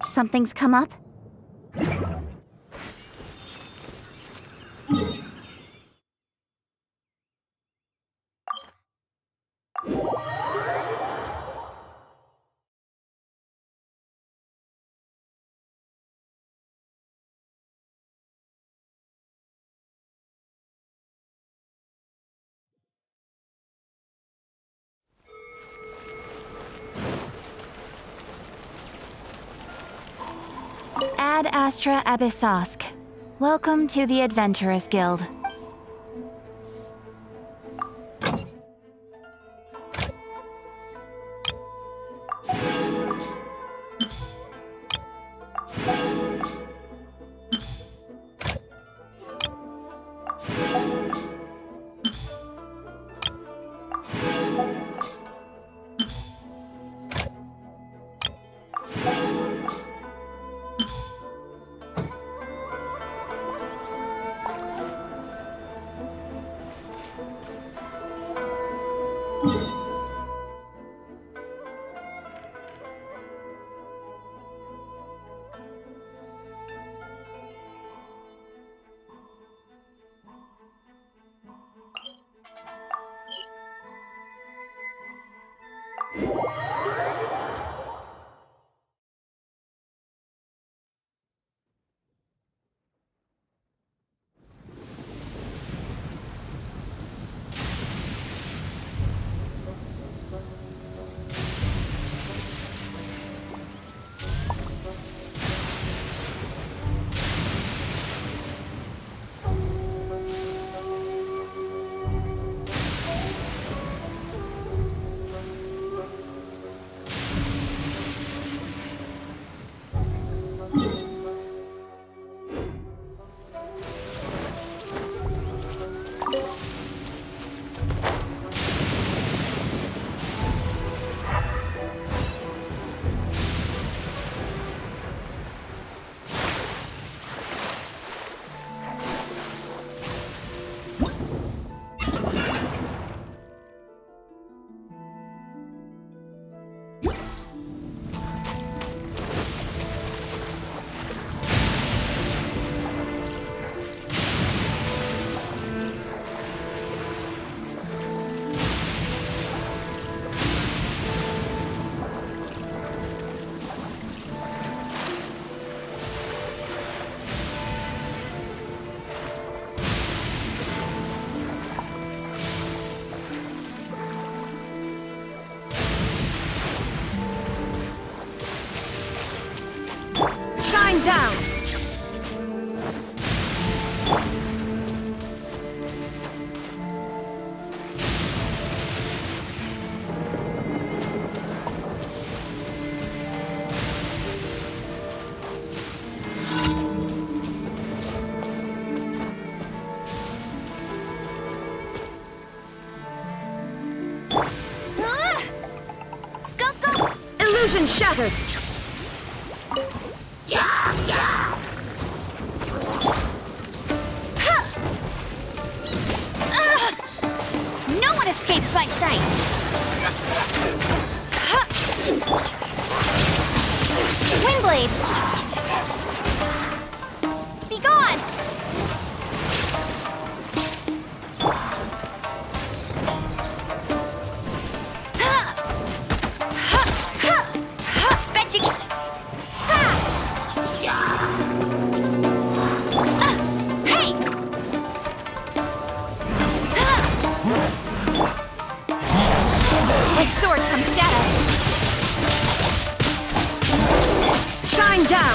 Something's come up? Ad Astra Abyssosk. Welcome to the Adventurers Guild. Down! Go, go! Illusion shattered! No one escapes my sight! Windblade! Be gone! Bet you can... Hey! With sword comes shadow. Shine down!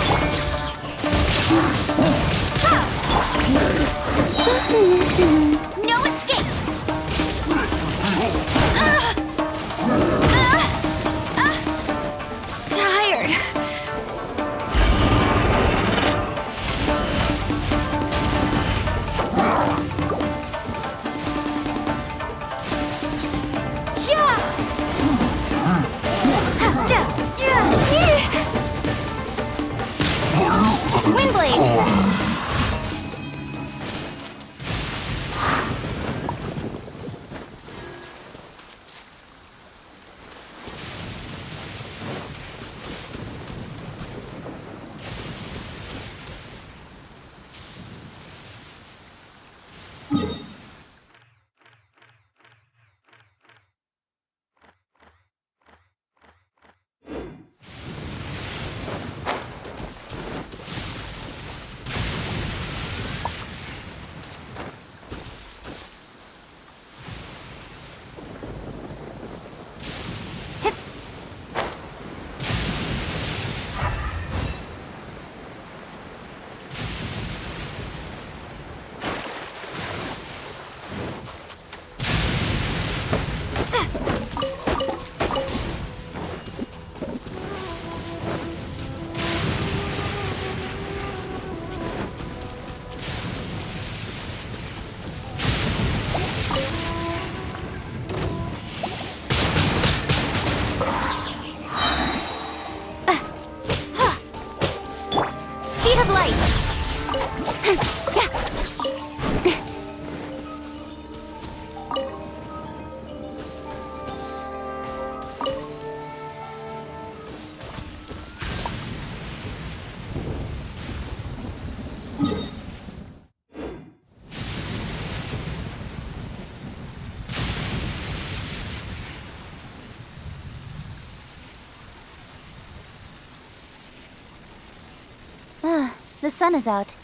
The sun is out.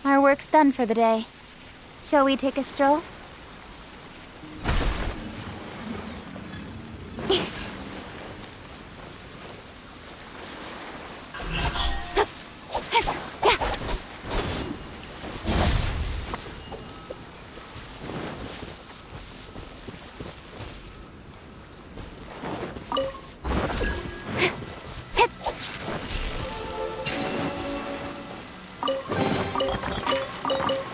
Our work's done for the day. Shall we take a stroll?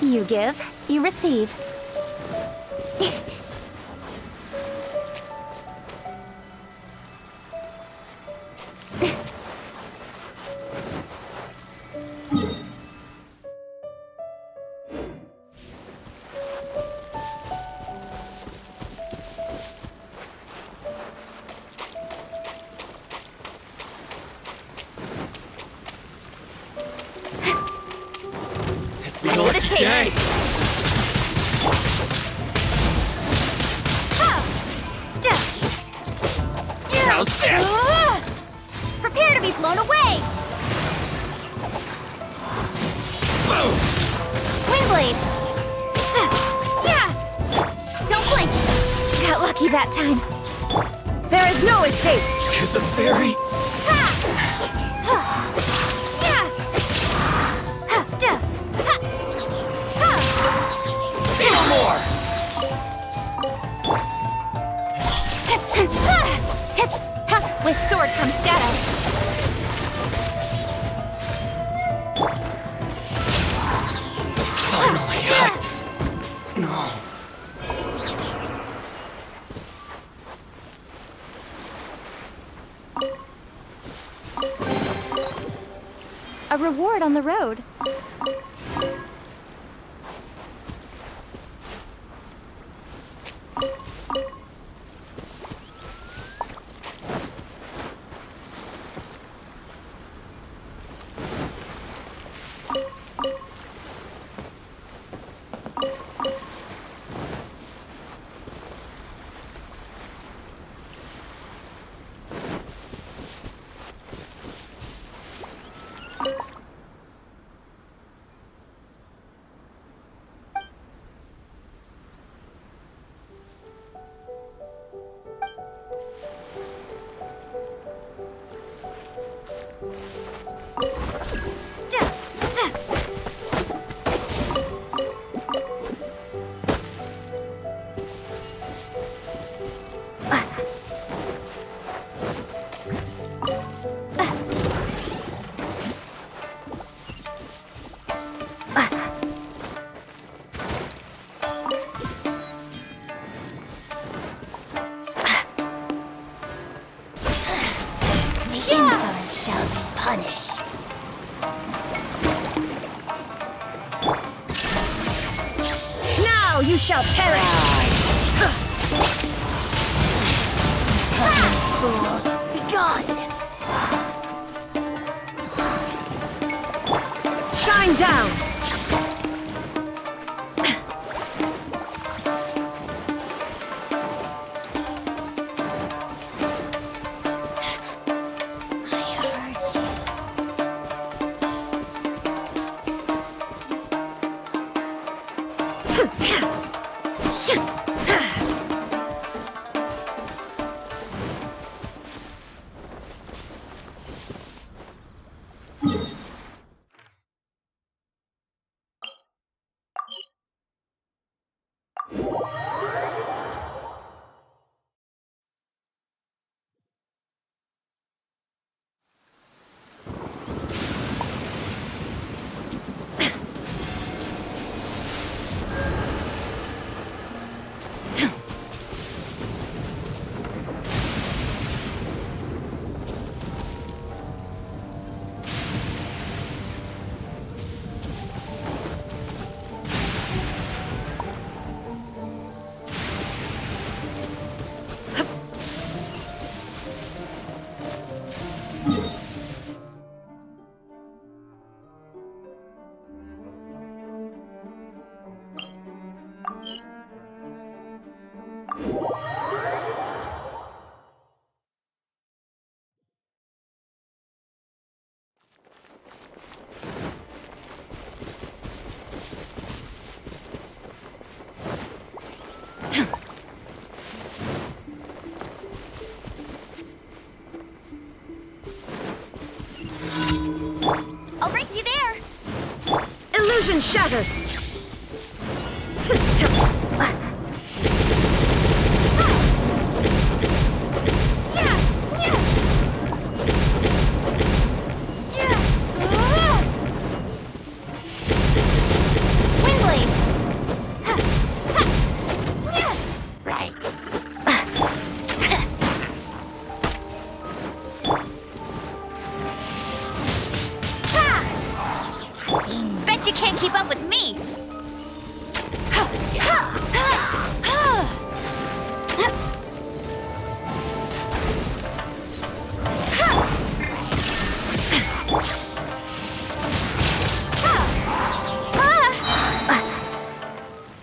You give, you receive. It's the Lord's day! How's this? Prepare to be blown away! Boom! Windblade! Don't blink! Got lucky that time. There is no escape! To the very... Say no more! With sword comes shadow. Finally, No. A reward on the road. Punished. Now you shall perish! Fool, begone! Shine down! shattered! Windblade! Right. Bet you can't keep up with me!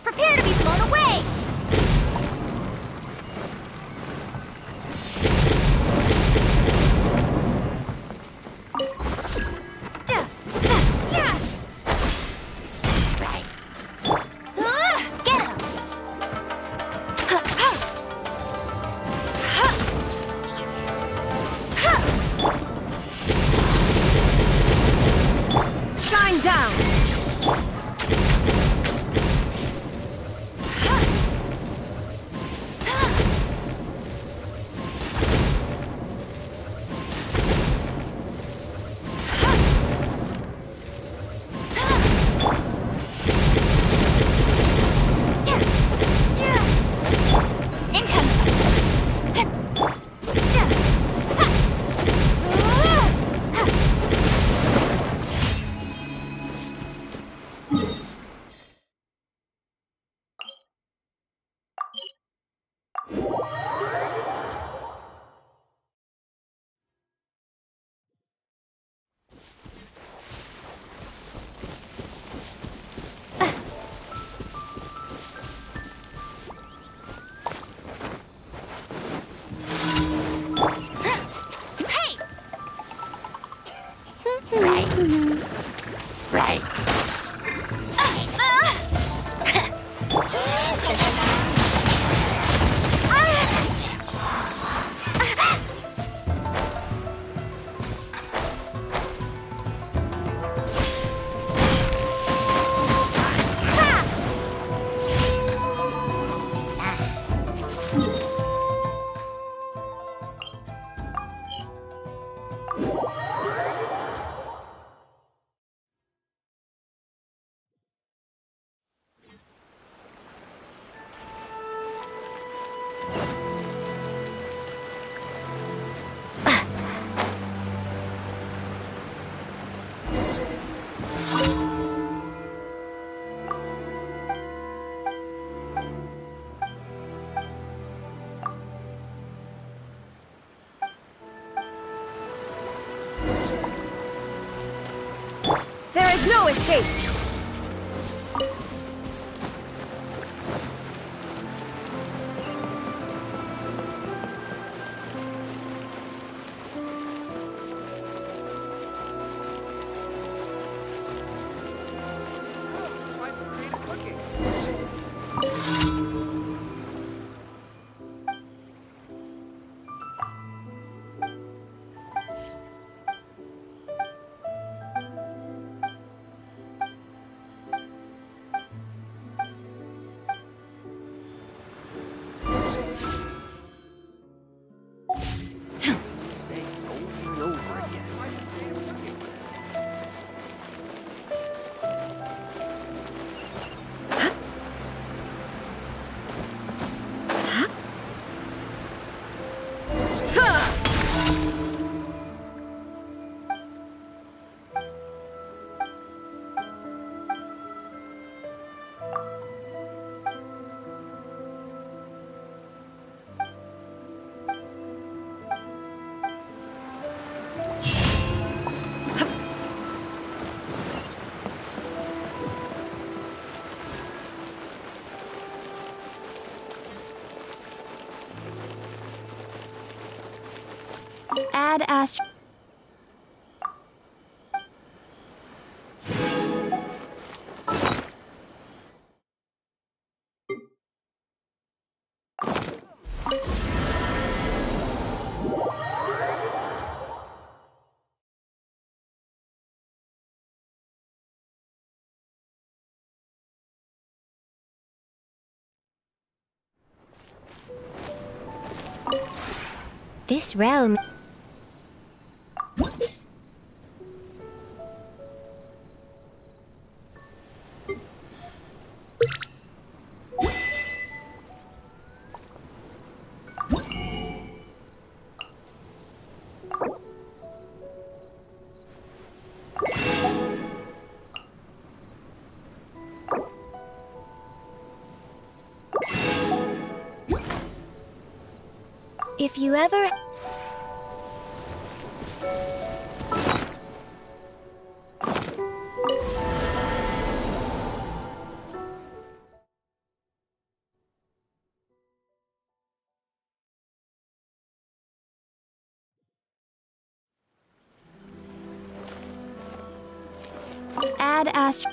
Prepare to be blown away! Right. Get him! Shine down! Hey! Right. Right. There is no escape! Try some creative cooking. Mistakes over and over again. Try some creative cooking. Add Astro. This realm... If you ever... Add Astro...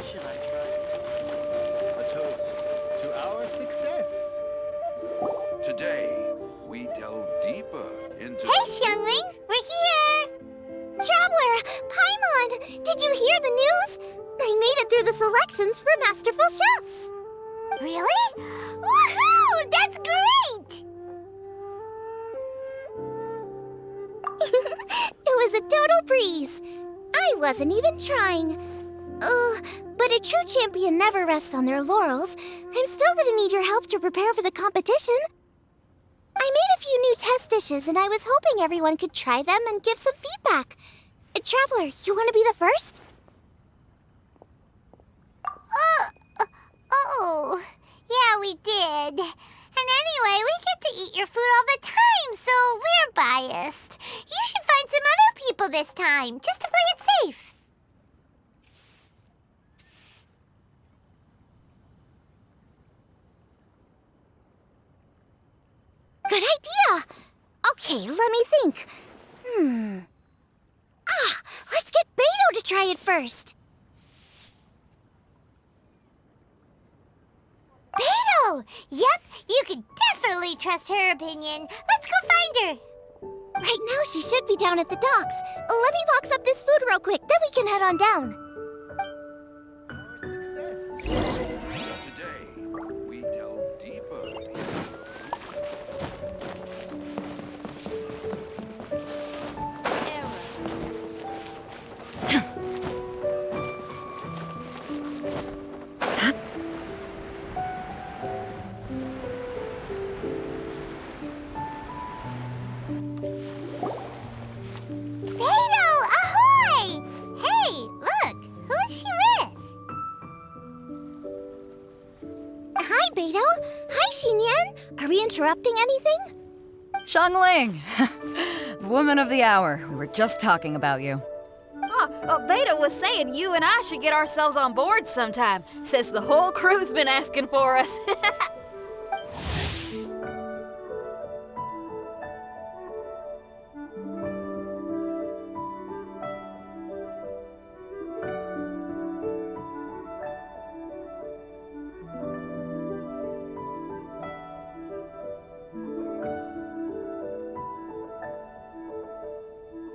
Should I try? A toast to our success. Today, we delve deeper into... Hey, youngling, we're here! Traveler, Paimon, did you hear the news? I made it through the selections for Masterful Chefs. Really? Woohoo! That's great! It was a total breeze. I wasn't even trying. But a true champion never rests on their laurels. I'm still gonna need your help to prepare for the competition. I made a few new test dishes, and I was hoping everyone could try them and give some feedback. Traveler, you want to be the first? Oh, yeah, we did. And anyway, we get to eat your food all the time, so we're biased. You should find some other people this time, just to play it safe. Good idea! Okay, let me think. Let's get Beto to try it first. Beto! Yep, you can definitely trust her opinion. Let's go find her. Right now, she should be down at the docks. Let me box up this food real quick, then we can head on down. Our success. Today, we delve deeper. Beto, ahoy! Hey, look, who's she with? Hi, Beto. Hi, Xinyan. Are we interrupting anything? Xiangling! Woman of the hour. We were just talking about you. Beta was saying you and I should get ourselves on board sometime. Says the whole crew's been asking for us.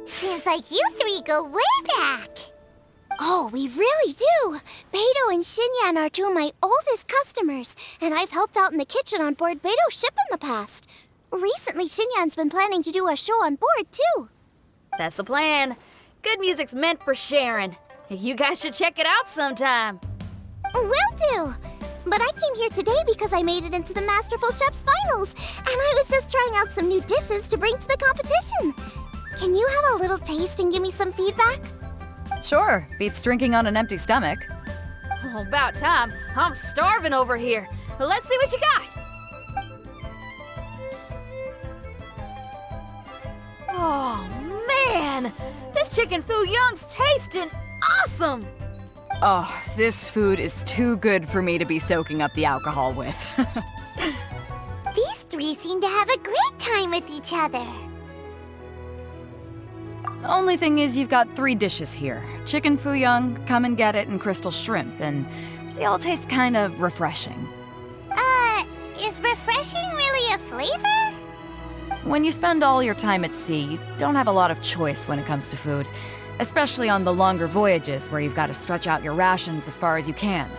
Seems like you three go way back. Oh, we really do! Beto and Xinyan are two of my oldest customers, and I've helped out in the kitchen on board Beto's ship in the past. Recently, Xinyan's been planning to do a show on board, too. That's the plan. Good music's meant for sharing. You guys should check it out sometime. Will do! But I came here today because I made it into the Masterful Chef's finals, and I was just trying out some new dishes to bring to the competition. Can you have a little taste and give me some feedback? Sure, beats drinking on an empty stomach. Oh, about time. I'm starving over here. Let's see what you got. Oh, man! This chicken foo young's tasting awesome! Oh, this food is too good for me to be soaking up the alcohol with. These three seem to have a great time with each other. The only thing is you've got 3 dishes here. Chicken foo young, come and get it, and crystal shrimp, and they all taste kind of refreshing. Is refreshing really a flavor? When you spend all your time at sea, you don't have a lot of choice when it comes to food, especially on the longer voyages where you've got to stretch out your rations as far as you can.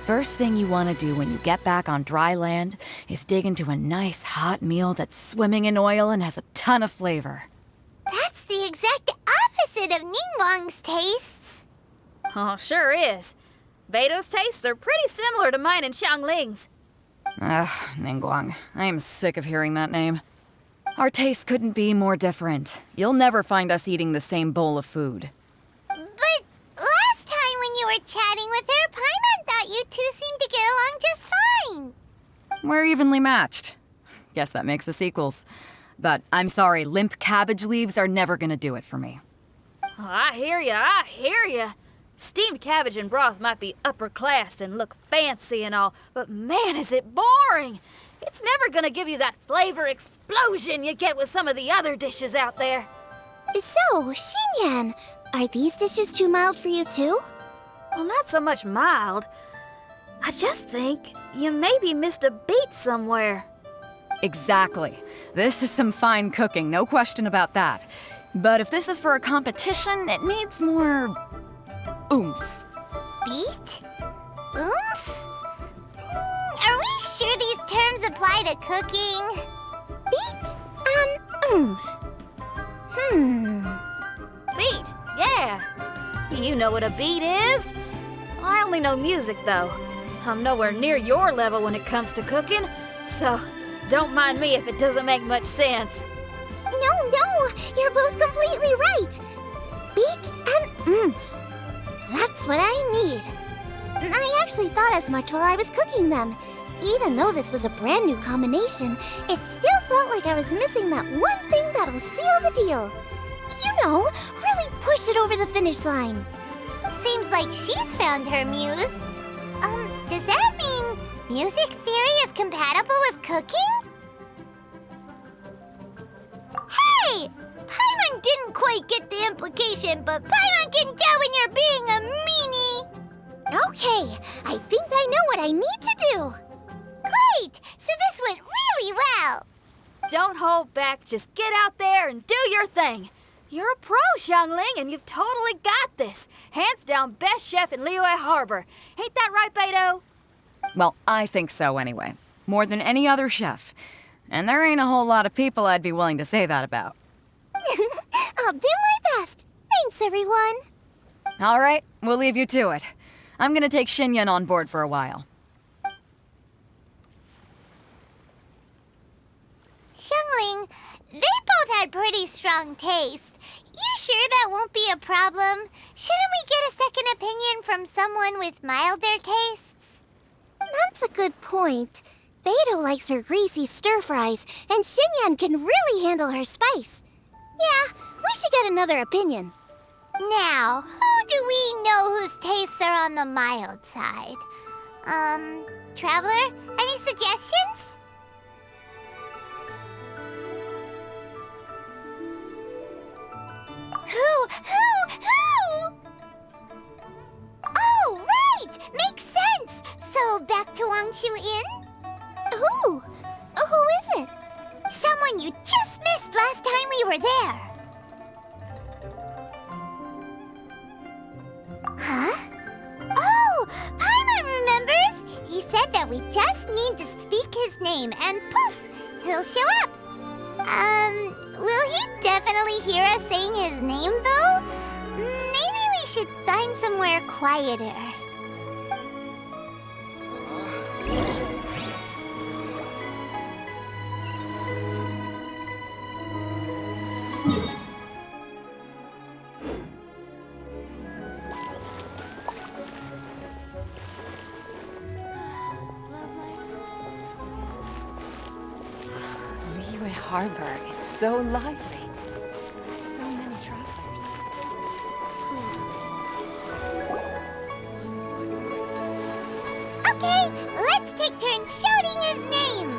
First thing you want to do when you get back on dry land is dig into a nice hot meal that's swimming in oil and has a ton of flavor. That's the exact opposite of Ningguang's tastes. Oh, sure is. Beto's tastes are pretty similar to mine and Xiangling's. Ugh, Ningguang. I am sick of hearing that name. Our tastes couldn't be more different. You'll never find us eating the same bowl of food. But last time when you were chatting with her, Paimon thought you two seemed to get along just fine. We're evenly matched. Guess that makes us equals. But I'm sorry, limp cabbage leaves are never gonna do it for me. Oh, I hear ya. Steamed cabbage and broth might be upper class and look fancy and all, but man, is it boring! It's never gonna give you that flavor explosion you get with some of the other dishes out there. So, Xinyan, are these dishes too mild for you too? Well, not so much mild. I just think you maybe missed a beat somewhere. Exactly. This is some fine cooking, no question about that. But if this is for a competition, it needs more oomph. Beat? Oomph? Are we sure these terms apply to cooking? Beat and oomph. Beat, yeah. You know what a beat is? I only know music, though. I'm nowhere near your level when it comes to cooking, so don't mind me if it doesn't make much sense. No, you're both completely right. Beat and oomph. That's what I need. I actually thought as much while I was cooking them. Even though this was a brand new combination, it still felt like I was missing that one thing that'll seal the deal. You know, really push it over the finish line. Seems like she's found her muse. Does that mean music theory is compatible with cooking? Hey! Paimon didn't quite get the implication, but Paimon can tell when you're being a meanie. Okay, I think I know what I need to do. Great! So this went really well. Don't hold back, just get out there and do your thing. You're a pro, Xiangling, and you've totally got this. Hands down, best chef in Liyue Harbor. Ain't that right, Beto? Well, I think so anyway. More than any other chef. And there ain't a whole lot of people I'd be willing to say that about. I'll do my best. Thanks, everyone. All right, we'll leave you to it. I'm gonna take Xinyan on board for a while. Xiangling, they both had pretty strong tastes. You sure that won't be a problem? Shouldn't we get a second opinion from someone with milder tastes? That's a good point. Beto likes her greasy stir-fries, and Xinyan can really handle her spice. Yeah, we should get another opinion. Now, who do we know whose tastes are on the mild side? Traveler, any suggestions? Who? Oh, right! Makes sense! So, back to Wangshu Inn? Who is it? Someone you just missed last time we were there. We just need to speak his name, and poof, he'll show up. Will he definitely hear us saying his name, though? Maybe we should find somewhere quieter. Liyue Harbor is so lively. With so many travelers. Okay, let's take turns shouting his name.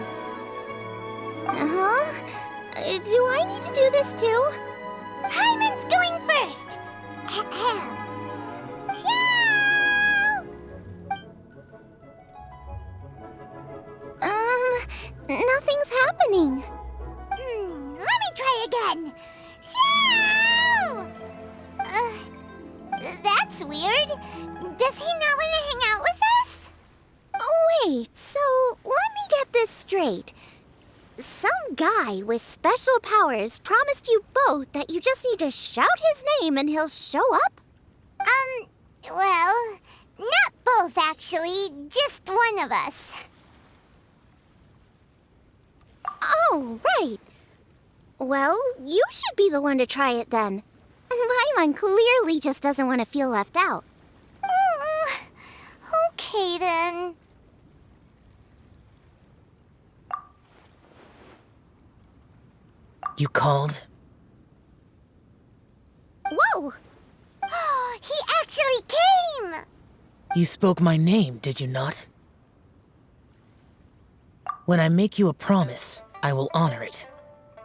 Uh-huh. Do I need to do this too? Hyman's going first. Ahem. Nothing's happening. Let me try again. Shoo! That's weird. Does he not want to hang out with us? Oh, wait, so let me get this straight. Some guy with special powers promised you both that you just need to shout his name and he'll show up? Well, not both actually, just one of us. Oh, right. Well, you should be the one to try it then. Paimon clearly just doesn't want to feel left out. Okay then. You called? Whoa! He actually came! You spoke my name, did you not? When I make you a promise, I will honor it.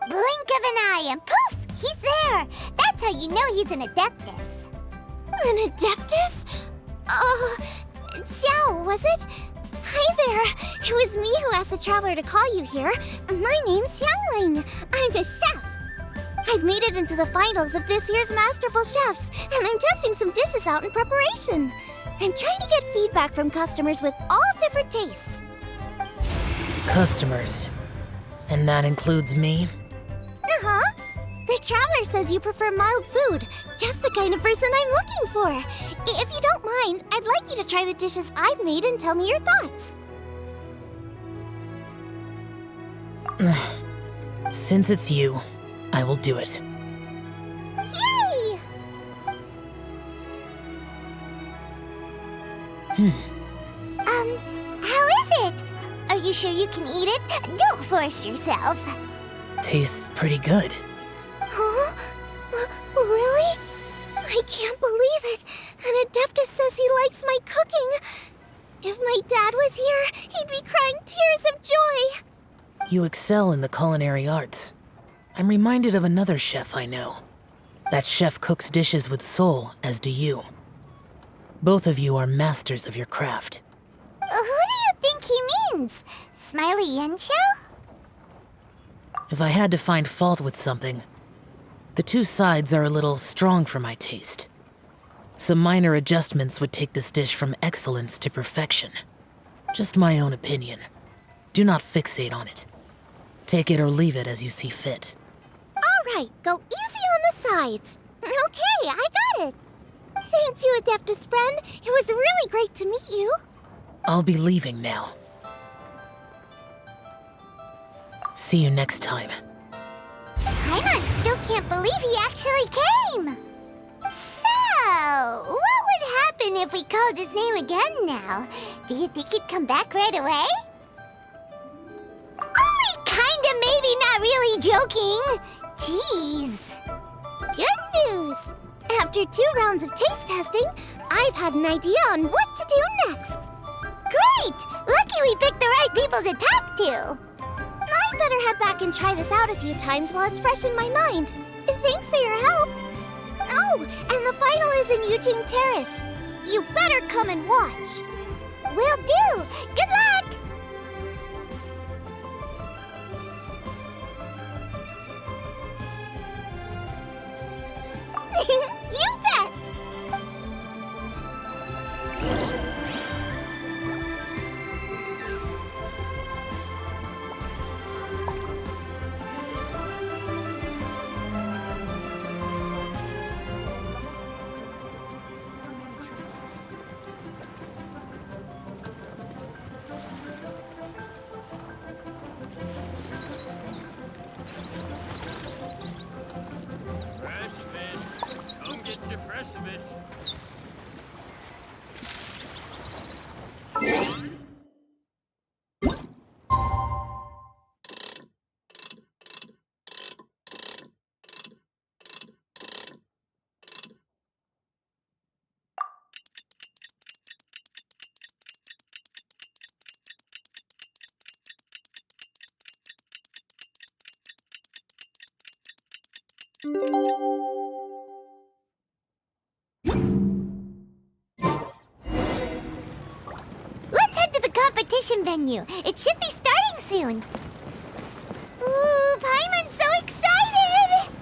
Blink of an eye and poof! He's there! That's how you know he's an Adeptus. An Adeptus? Xiao, was it? Hi there. It was me who asked the traveler to call you here. My name's Xiangling. I'm a chef. I've made it into the finals of this year's Masterful Chefs, and I'm testing some dishes out in preparation. I'm trying to get feedback from customers with all different tastes. Customers. And that includes me? Uh-huh. The traveler says you prefer mild food. Just the kind of person I'm looking for. If you don't mind, I'd like you to try the dishes I've made and tell me your thoughts. Since it's you, I will do it. Yay! How is it? Are you sure you can eat it? Don't force yourself. Tastes pretty good. Huh? Really? I can't believe it. An Adeptus says he likes my cooking. If my dad was here, he'd be crying tears of joy. You excel in the culinary arts. I'm reminded of another chef I know. That chef cooks dishes with soul, as do you. Both of you are masters of your craft. Who do you think he means? Smiley Yancho? If I had to find fault with something, the two sides are a little strong for my taste. Some minor adjustments would take this dish from excellence to perfection. Just my own opinion. Do not fixate on it. Take it or leave it as you see fit. All right, go easy on the sides. Okay, I got it. Thank you, Adeptus friend. It was really great to meet you. I'll be leaving now. See you next time. Paimon still can't believe he actually came. So, what would happen if we called his name again now? Do you think he'd come back right away? Only kinda, maybe, not really joking. Jeez. Good news! After 2 rounds of taste testing, I've had an idea on what to do next. Great! Lucky we picked the right people to talk to. I better head back and try this out a few times while it's fresh in my mind. Thanks for your help. Oh, and the final is in Eugene Terrace. You better come and watch. Will do. Good luck! You bet! Get your fresh fish. Let's head to the competition venue. It should be starting soon. Ooh, Paimon's so excited!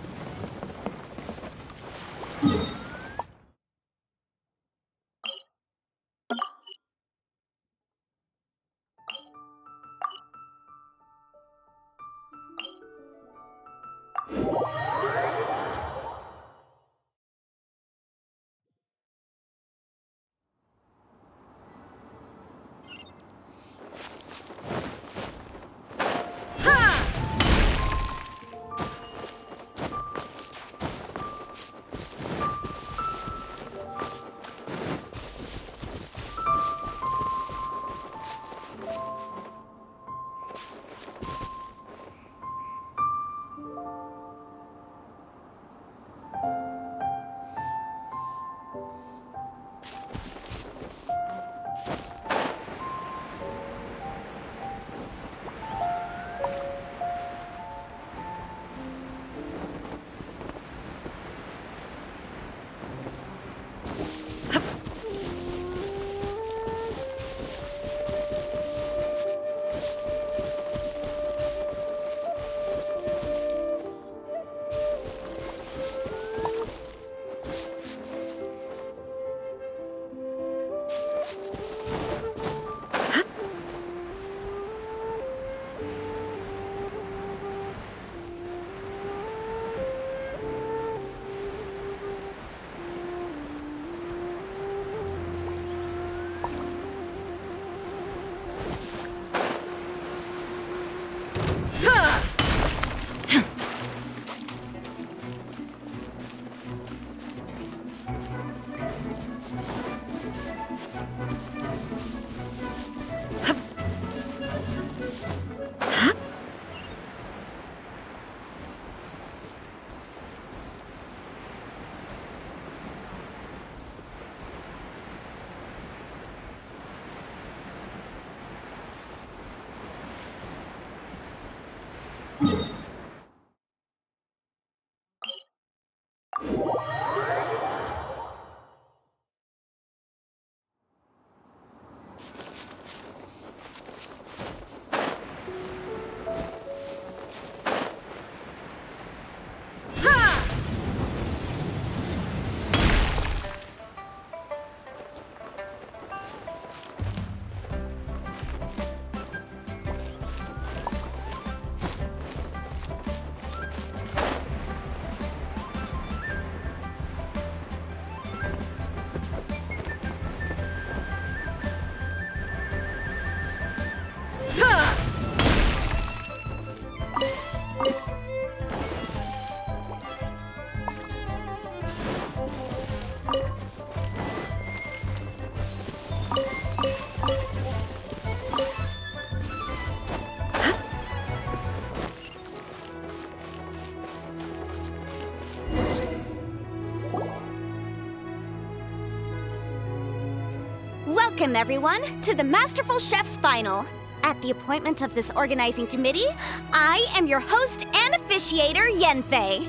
Welcome, everyone, to the Masterful Chef's Final. At the appointment of this organizing committee, I am your host and officiator, Yenfei.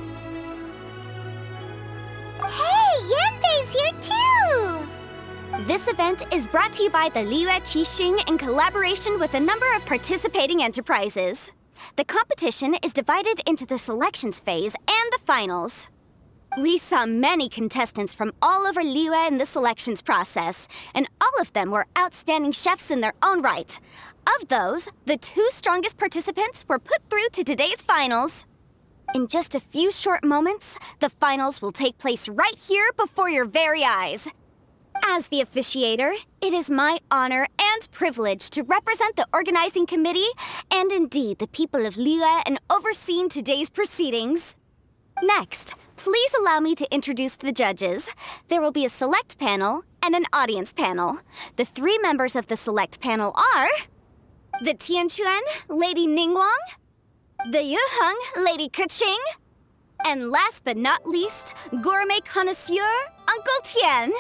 Hey, Yanfei's here too! This event is brought to you by the Liyue Qixing in collaboration with a number of participating enterprises. The competition is divided into the selections phase and the finals. We saw many contestants from all over Liyue in the selections process, and all of them were outstanding chefs in their own right. Of those, the 2 strongest participants were put through to today's finals. In just a few short moments, the finals will take place right here before your very eyes. As the officiator, it is my honor and privilege to represent the organizing committee and indeed the people of Liyue in overseeing today's proceedings. Next, please allow me to introduce the judges. There will be a select panel and an audience panel. The 3 members of the select panel are the Tianquan, Lady Ningguang, the Yuheng, Lady Keqing, and last but not least, gourmet connoisseur, Uncle Tian.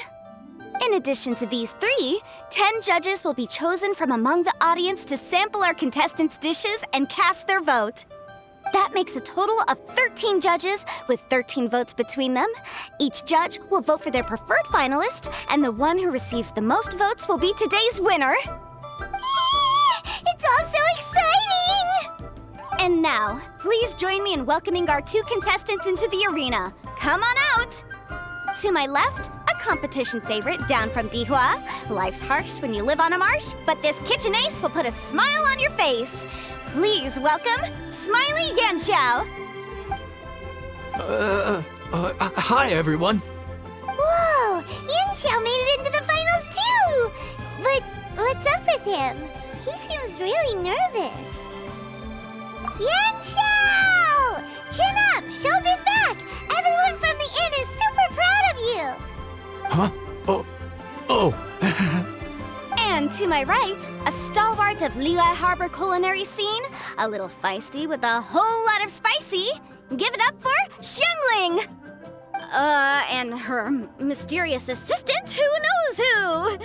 In addition to these 3, 10 judges will be chosen from among the audience to sample our contestants' dishes and cast their vote. That makes a total of 13 judges with 13 votes between them. Each judge will vote for their preferred finalist, and the one who receives the most votes will be today's winner. It's all so exciting! And now, please join me in welcoming our 2 contestants into the arena. Come on out! To my left, a competition favorite down from Dihua. Life's harsh when you live on a marsh, but this kitchen ace will put a smile on your face. Please welcome Smiley Yanxiao. Hi, everyone. Whoa! Yanxiao made it into the finals too! But what's up with him? He seems really nervous. Yanxiao! Chin up! Shoulders back! Everyone from the inn is super proud of you! Huh? Oh. And to my right, a stalwart of Liyue Harbor culinary scene, a little feisty with a whole lot of spicy. Give it up for Xiangling! And her mysterious assistant, who knows who?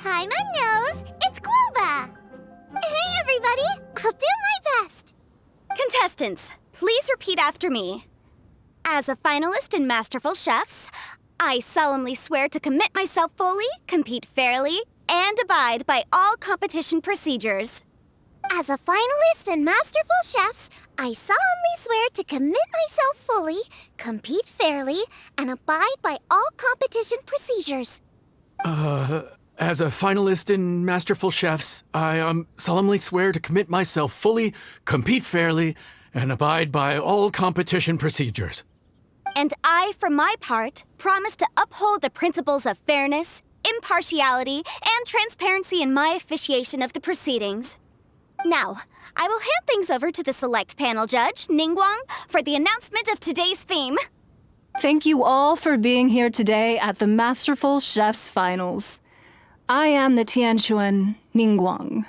Hi, my nose! It's Guoba! Hey, everybody! I'll do my best! Contestants, please repeat after me. As a finalist in Masterful Chefs, I solemnly swear to commit myself fully, compete fairly, and abide by all competition procedures. As a finalist in Masterful Chefs, I solemnly swear to commit myself fully, compete fairly, and abide by all competition procedures. As a finalist in Masterful Chefs, I solemnly swear to commit myself fully, compete fairly, and abide by all competition procedures. And I, for my part, promise to uphold the principles of fairness, impartiality, and transparency in my officiation of the proceedings. Now, I will hand things over to the select panel judge, Ningguang, for the announcement of today's theme. Thank you all for being here today at the Masterful Chefs Finals. I am the Tianquan Ningguang.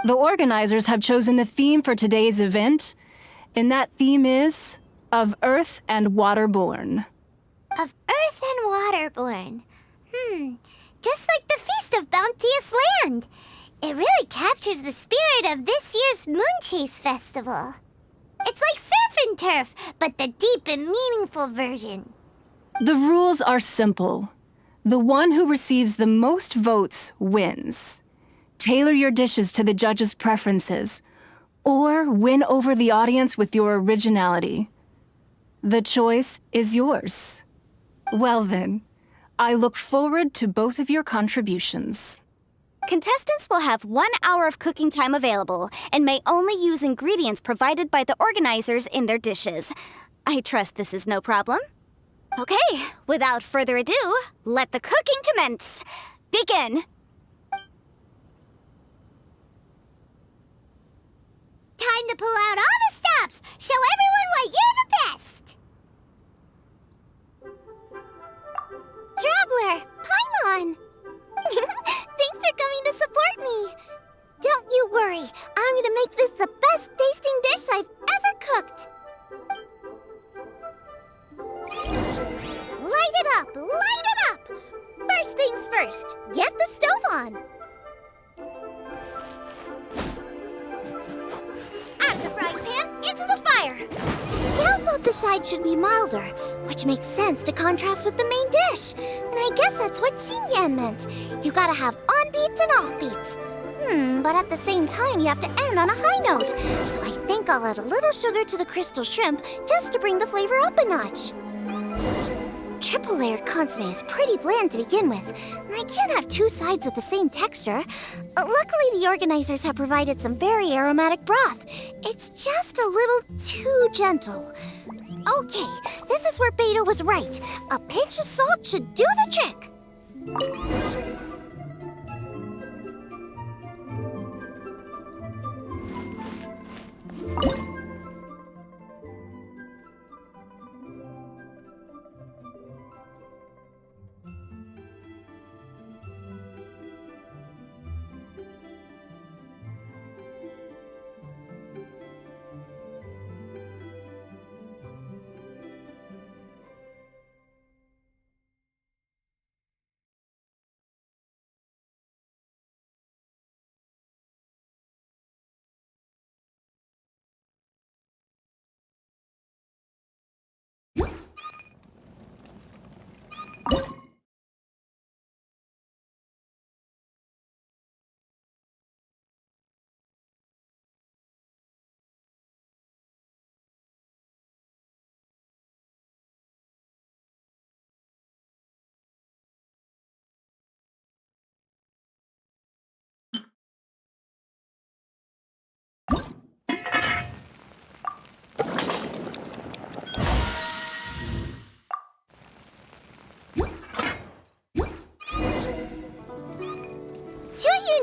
The organizers have chosen the theme for today's event, and that theme is Of Earth and Waterborn. Of Earth and Waterborn. Just like the Feast of Bounteous Land. It really captures the spirit of this year's Moon Chase Festival. It's like surf and turf, but the deep and meaningful version. The rules are simple. The one who receives the most votes wins. Tailor your dishes to the judges' preferences, or win over the audience with your originality. The choice is yours. Well then, I look forward to both of your contributions. Contestants will have 1 hour of cooking time available and may only use ingredients provided by the organizers in their dishes. I trust this is no problem. Okay, without further ado, let the cooking commence. Begin! Time to pull out all the stops! Show everyone why you're the best! Traveler, Paimon! Thanks for coming to support me. Don't you worry, I'm gonna make this the best tasting dish I've ever cooked. Light it up! Light it up! First things first, get the stove on. Out of the frying pan, into the fire. Xiao thought the side should be milder, which makes sense to contrast with the main dish. And I guess that's what Xingyan meant. You gotta have on-beats and off-beats. But at the same time, you have to end on a high note. So I think I'll add a little sugar to the crystal shrimp just to bring the flavor up a notch. Triple-layered consomme is pretty bland to begin with, and I can't have 2 sides with the same texture. Luckily, the organizers have provided some very aromatic broth. It's just a little too gentle. Okay, this is where Beto was right. A pinch of salt should do the trick.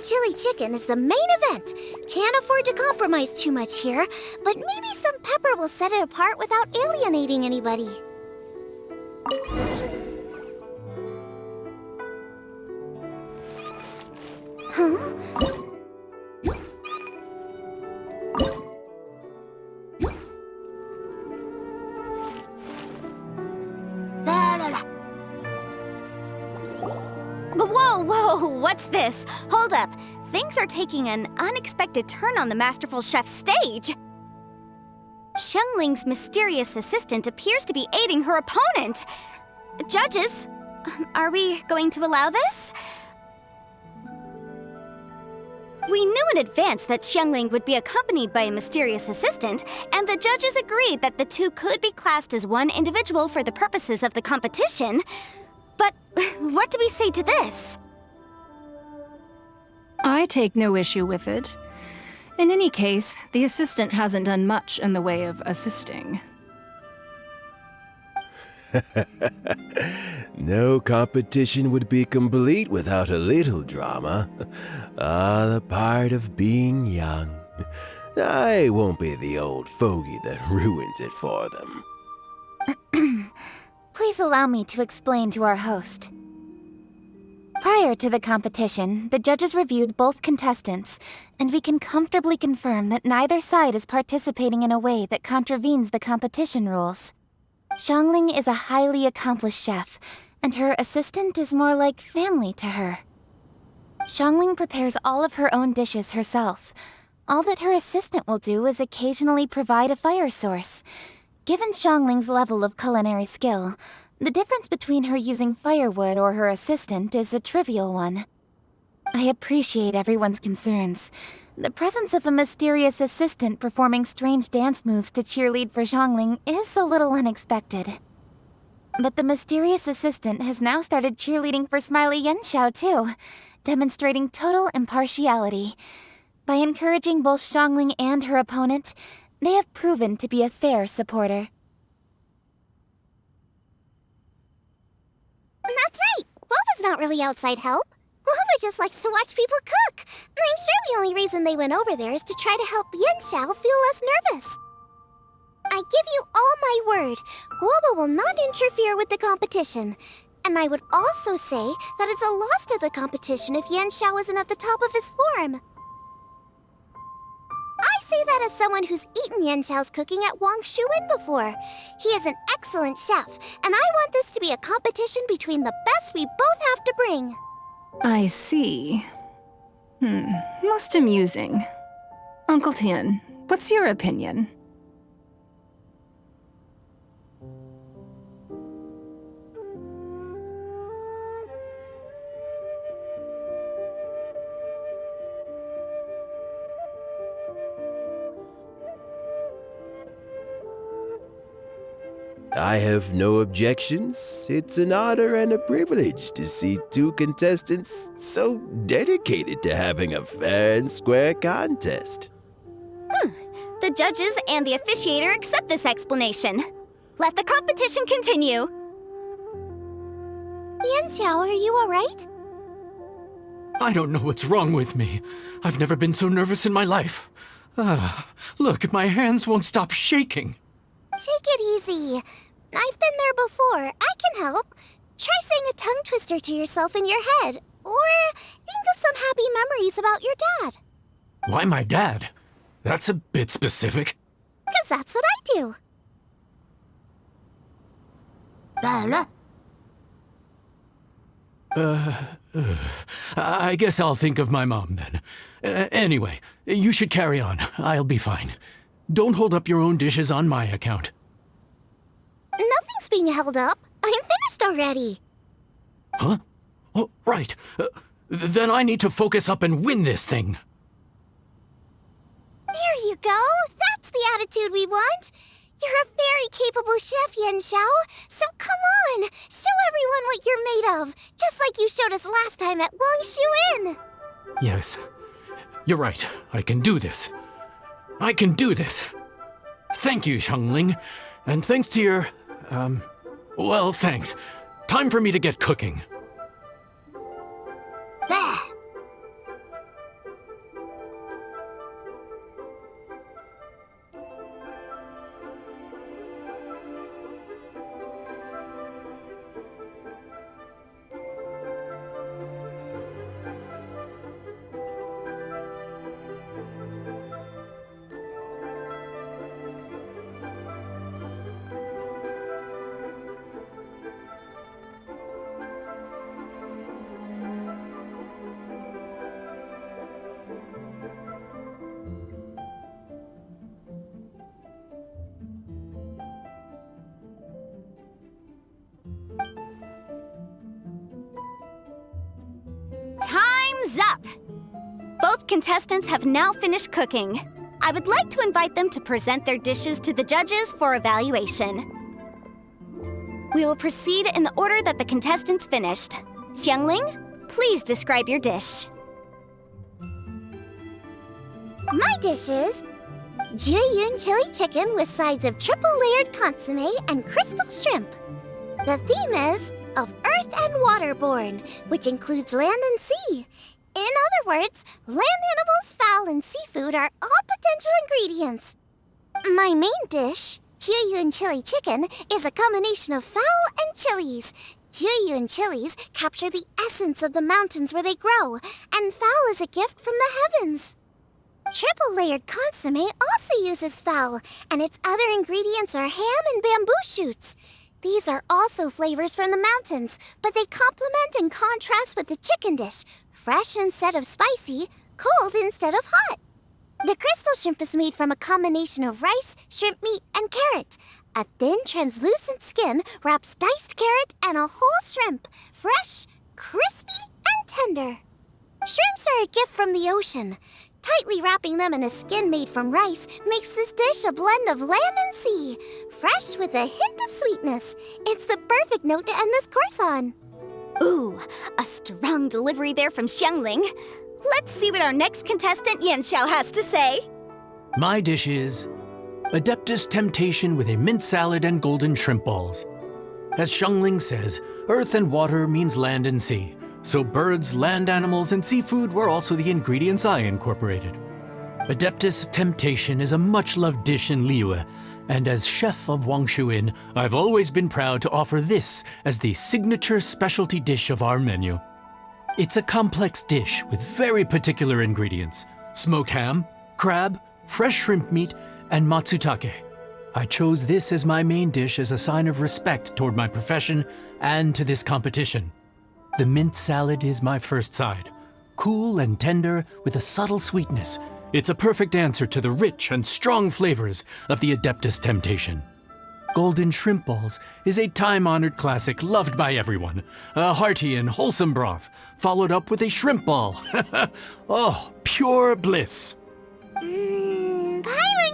and chili chicken is the main event. Can't afford to compromise too much here, but maybe some pepper will set it apart without alienating anybody. Huh? Whoa, what's this? Hold up. Things are taking an unexpected turn on the Masterful Chef's stage. Xiangling's mysterious assistant appears to be aiding her opponent. Judges, are we going to allow this? We knew in advance that Xiangling would be accompanied by a mysterious assistant, and the judges agreed that the two could be classed as one individual for the purposes of the competition. But what do we say to this? I take no issue with it. In any case, the assistant hasn't done much in the way of assisting. No competition would be complete without a little drama. The part of being young. I won't be the old fogey that ruins it for them. Please allow me to explain to our host. Prior to the competition, the judges reviewed both contestants, and we can comfortably confirm that neither side is participating in a way that contravenes the competition rules. Xiangling is a highly accomplished chef, and her assistant is more like family to her. Xiangling prepares all of her own dishes herself. All that her assistant will do is occasionally provide a fire source. Given Xiangling's level of culinary skill, the difference between her using firewood or her assistant is a trivial one. I appreciate everyone's concerns. The presence of a mysterious assistant performing strange dance moves to cheerlead for Xiangling is a little unexpected. But the mysterious assistant has now started cheerleading for Smiley Yanxiao too, demonstrating total impartiality. By encouraging both Xiangling and her opponent, they have proven to be a fair supporter. That's right! Guava's not really outside help. Guava just likes to watch people cook. I'm sure the only reason they went over there is to try to help Yanxiao feel less nervous. I give you all my word, Guava will not interfere with the competition. And I would also say that it's a loss to the competition if Yanxiao isn't at the top of his form. I say that as someone who's eaten Yanxiao's cooking at Wang Shuin before. He is an excellent chef, and I want this to be a competition between the best we both have to bring. I see. Most amusing. Uncle Tian, what's your opinion? I have no objections. It's an honor and a privilege to see two contestants so dedicated to having a fair and square contest. The judges and the officiator accept this explanation. Let the competition continue. Yanxiao, are you alright? I don't know what's wrong with me. I've never been so nervous in my life. Look, my hands won't stop shaking. Take it easy. I've been there before. I can help. Try saying a tongue twister to yourself in your head. Or think of some happy memories about your dad. Why my dad? That's a bit specific. 'Cause that's what I do. I guess I'll think of my mom then. Anyway, you should carry on. I'll be fine. Don't hold up your own dishes on my account. Nothing's being held up. I'm finished already. Huh? Oh, right. Then I need to focus up and win this thing. There you go. That's the attitude we want. You're a very capable chef, Yanxiao. So come on, show everyone what you're made of, just like you showed us last time at Wang Shuin. Yes, you're right. I can do this. I can do this. Thank you, Xiangling. And thanks to your, well, thanks. Time for me to get cooking. Time's up! Both contestants have now finished cooking. I would like to invite them to present their dishes to the judges for evaluation. We will proceed in the order that the contestants finished. Xiangling, please describe your dish. My dish is Juyun chili chicken with sides of triple-layered consomme and crystal shrimp. The theme is of earth and waterborne, which includes land and sea. In other words, land animals, fowl, and seafood are all potential ingredients. My main dish, Juyun chili chicken, is a combination of fowl and chilies. Juyun chilies capture the essence of the mountains where they grow, and fowl is a gift from the heavens. Triple-layered consomme also uses fowl, and its other ingredients are ham and bamboo shoots. These are also flavors from the mountains, but they complement and contrast with the chicken dish, fresh instead of spicy, cold instead of hot. The crystal shrimp is made from a combination of rice, shrimp meat, and carrot. A thin, translucent skin wraps diced carrot and a whole shrimp, fresh, crispy, and tender. Shrimps are a gift from the ocean. Tightly wrapping them in a skin made from rice makes this dish a blend of land and sea, fresh with a hint of sweetness. It's the perfect note to end this course on. Ooh, a strong delivery there from Xiangling. Let's see what our next contestant Yanxiao has to say. My dish is Adeptus Temptation with a mint salad and golden shrimp balls. As Xiangling says, earth and water means land and sea. So birds, land animals, and seafood were also the ingredients I incorporated. Adeptus Temptation is a much-loved dish in Liyue, and as chef of Wangshu Inn, I've always been proud to offer this as the signature specialty dish of our menu. It's a complex dish with very particular ingredients: smoked ham, crab, fresh shrimp meat, and matsutake. I chose this as my main dish as a sign of respect toward my profession and to this competition. The mint salad is my first side. Cool and tender with a subtle sweetness, it's a perfect answer to the rich and strong flavors of the Adeptus Temptation. Golden shrimp balls is a time-honored classic loved by everyone. A hearty and wholesome broth, followed up with a shrimp ball. Oh, pure bliss. Paimon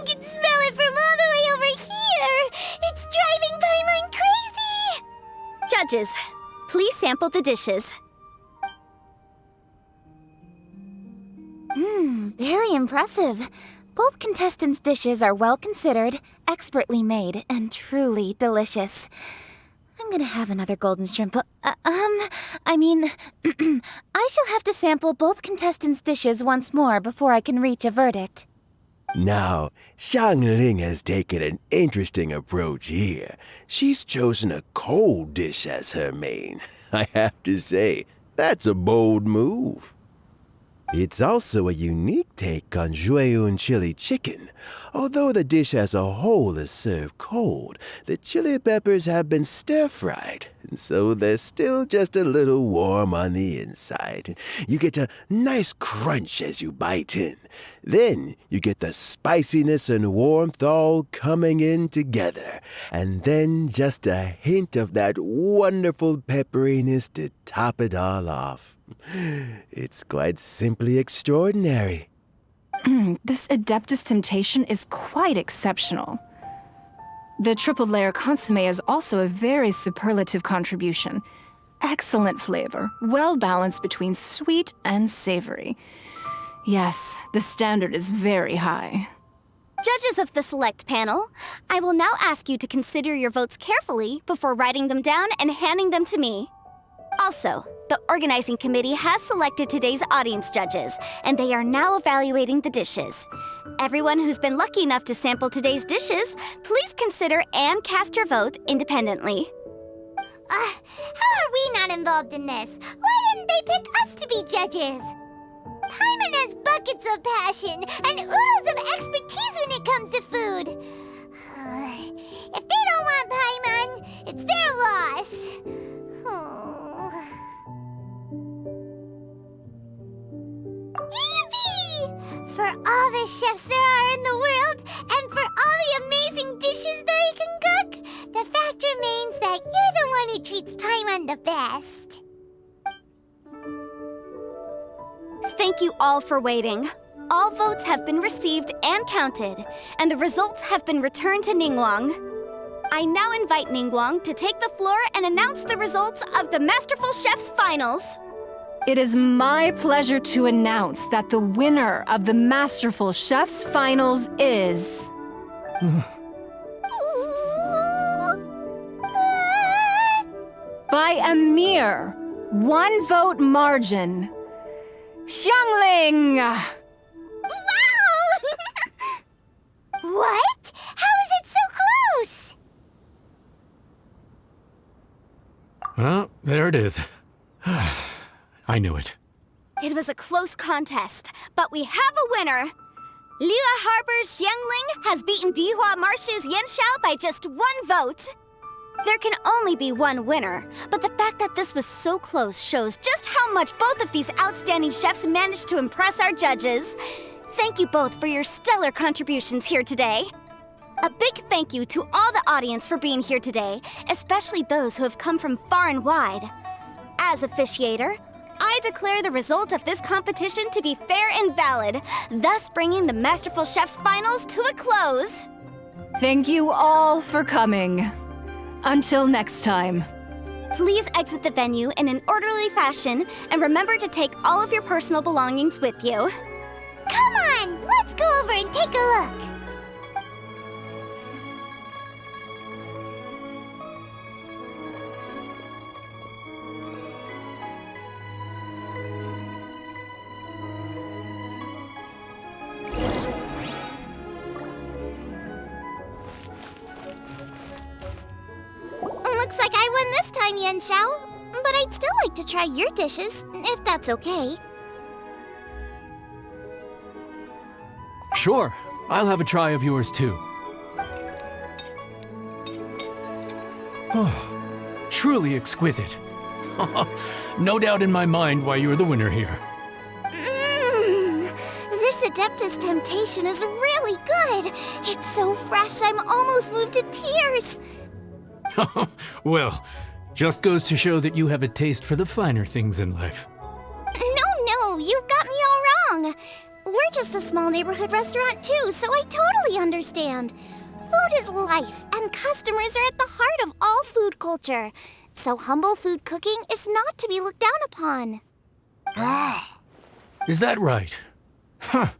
can smell it from all the way over here. It's driving Paimon crazy. Judges, please sample the dishes. Very impressive. Both contestants' dishes are well considered, expertly made, and truly delicious. I'm gonna have another golden shrimp. I shall have to sample both contestants' dishes once more before I can reach a verdict. Now, Xiangling has taken an interesting approach here. She's chosen a cold dish as her main. I have to say, that's a bold move. It's also a unique take on Juyun chili chicken. Although the dish as a whole is served cold, the chili peppers have been stir-fried, and so they're still just a little warm on the inside. You get a nice crunch as you bite in. Then you get the spiciness and warmth all coming in together, and then just a hint of that wonderful pepperiness to top it all off. It's quite simply extraordinary. This Adeptus Temptation is quite exceptional. The triple-layer consomme is also a very superlative contribution. Excellent flavor, well balanced between sweet and savory. Yes, the standard is very high. Judges of the select panel, I will now ask you to consider your votes carefully before writing them down and handing them to me. Also, the organizing committee has selected today's audience judges, and they are now evaluating the dishes. Everyone who's been lucky enough to sample today's dishes, please consider and cast your vote independently. How are we not involved in this? Why didn't they pick us to be judges? Paimon has buckets of passion and oodles of expertise when it comes to food. If they don't want Paimon, it's their loss. Yippee! For all the chefs there are in the world, and for all the amazing dishes they can cook, the fact remains that you're the one who treats Paimon the best. Thank you all for waiting. All votes have been received and counted, and the results have been returned to Ningguang. I now invite Ningguang to take the floor and announce the results of the Masterful Chef's Finals. It is my pleasure to announce that the winner of the Masterful Chef's Finals is... by a mere 1 vote margin, Xiangling! Wow! What? How is it so close? Well, there it is. I knew it. It was a close contest, but we have a winner. Liyue Harbor's Xiangling has beaten Dihua Marsh's Yanxiao by just 1 vote. There can only be one winner, but the fact that this was so close shows just how much both of these outstanding chefs managed to impress our judges. Thank you both for your stellar contributions here today. A big thank you to all the audience for being here today, especially those who have come from far and wide. As officiator, I declare the result of this competition to be fair and valid, thus bringing the Masterful Chef's Finals to a close. Thank you all for coming. Until next time. Please exit the venue in an orderly fashion, and remember to take all of your personal belongings with you. Come on, let's go over and take a look. Looks like I won this time, Yanxiao. But I'd still like to try your dishes, if that's okay. Sure, I'll have a try of yours too. Truly exquisite. No doubt in my mind why you're the winner here. This Adeptus Temptation is really good. It's so fresh, I'm almost moved to tears. Well, just goes to show that you have a taste for the finer things in life. No, you've got me all wrong. We're just a small neighborhood restaurant too, so I totally understand. Food is life, and customers are at the heart of all food culture. So humble food cooking is not to be looked down upon. Is that right? Huh.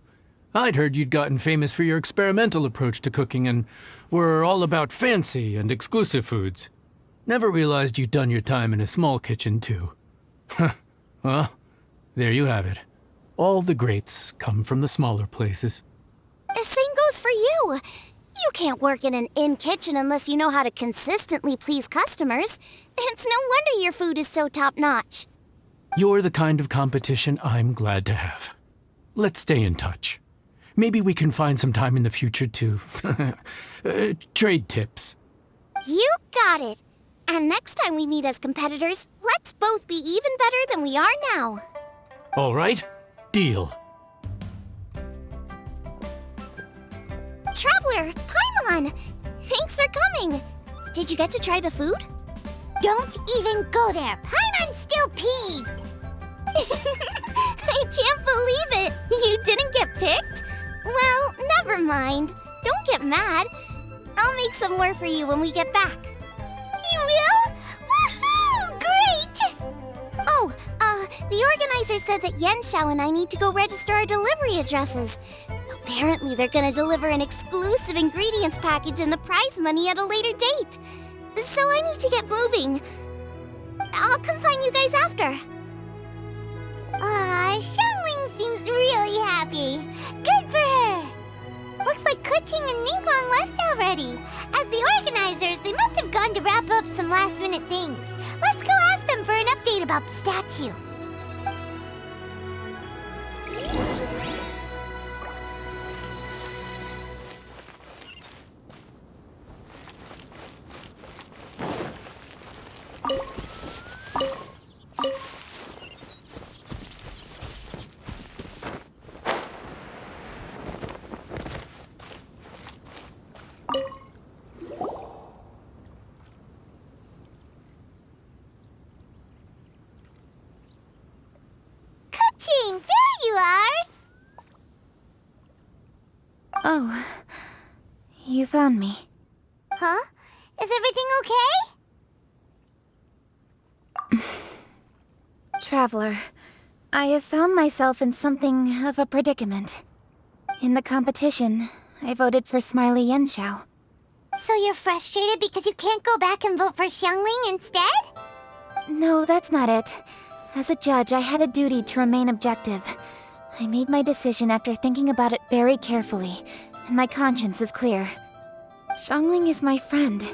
I'd heard you'd gotten famous for your experimental approach to cooking and were all about fancy and exclusive foods. Never realized you'd done your time in a small kitchen, too. Well, there you have it. All the greats come from the smaller places. The same goes for you. You can't work in an inn kitchen unless you know how to consistently please customers. It's no wonder your food is so top-notch. You're the kind of competition I'm glad to have. Let's stay in touch. Maybe we can find some time in the future to trade tips. You got it. And next time we meet as competitors, let's both be even better than we are now. All right, deal. Traveler, Paimon! Thanks for coming. Did you get to try the food? Don't even go there. Paimon's still peeved. I can't believe it. You didn't get picked? Well, never mind. Don't get mad. I'll make some more for you when we get back. You will? Woohoo! Great! Oh, the organizer said that Yanxiao and I need to go register our delivery addresses. Apparently, they're gonna deliver an exclusive ingredients package and the prize money at a later date. So I need to get moving. I'll come find you guys after. Xiangling seems really happy. Good for her. Looks like Kuching and Ningguang left already. As the organizers, they must have gone to wrap up some last-minute things. Let's go ask them for an update about the statue. you are! Oh, you found me. Huh? Is everything okay? Traveler, I have found myself in something of a predicament. In the competition, I voted for Smiley Yenshao. So you're frustrated because you can't go back and vote for Xiangling instead? No, that's not it. As a judge, I had a duty to remain objective. I made my decision after thinking about it very carefully, and my conscience is clear. Xiangling is my friend,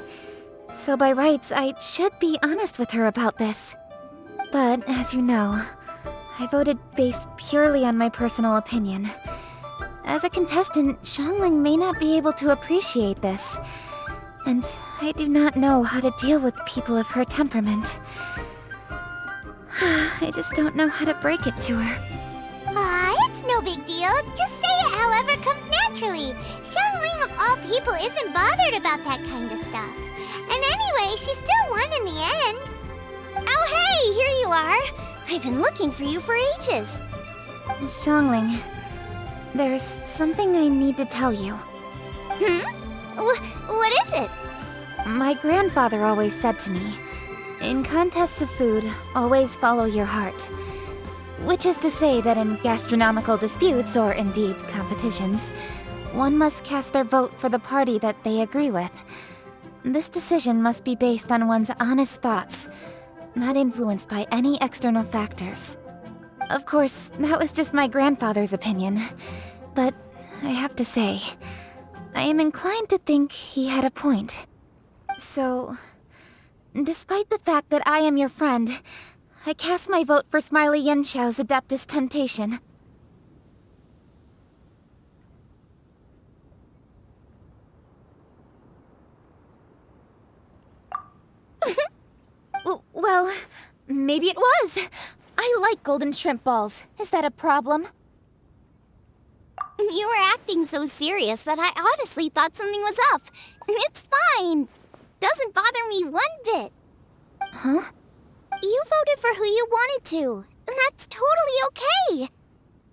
so by rights, I should be honest with her about this. But, as you know, I voted based purely on my personal opinion. As a contestant, Xiangling may not be able to appreciate this, and I do not know how to deal with people of her temperament. I just don't know how to break it to her. It's no big deal. Just say it however comes naturally. Xiangling of all people isn't bothered about that kind of stuff. And anyway, she still won in the end. Oh, hey, here you are. I've been looking for you for ages. Xiangling, there's something I need to tell you. What is it? My grandfather always said to me, in contests of food, always follow your heart. Which is to say that in gastronomical disputes, or indeed competitions, one must cast their vote for the party that they agree with. This decision must be based on one's honest thoughts, not influenced by any external factors. Of course, that was just my grandfather's opinion, but I have to say, I am inclined to think he had a point. So, despite the fact that I am your friend, I cast my vote for Smiley Yenshao's Adeptus Temptation. Well, maybe it was. I like golden shrimp balls. Is that a problem? You were acting so serious that I honestly thought something was up. It's fine. Doesn't bother me one bit. Huh? You voted for who you wanted to, and that's totally okay.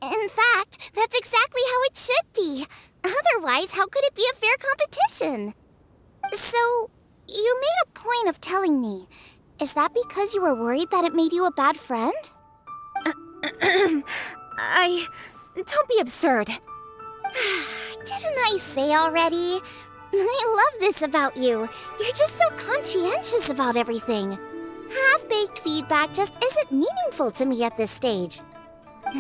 In fact, that's exactly how it should be. Otherwise, how could it be a fair competition? So, you made a point of telling me. Is that because you were worried that it made you a bad friend? Don't be absurd. Didn't I say already? I love this about you. You're just so conscientious about everything. Half-baked feedback just isn't meaningful to me at this stage.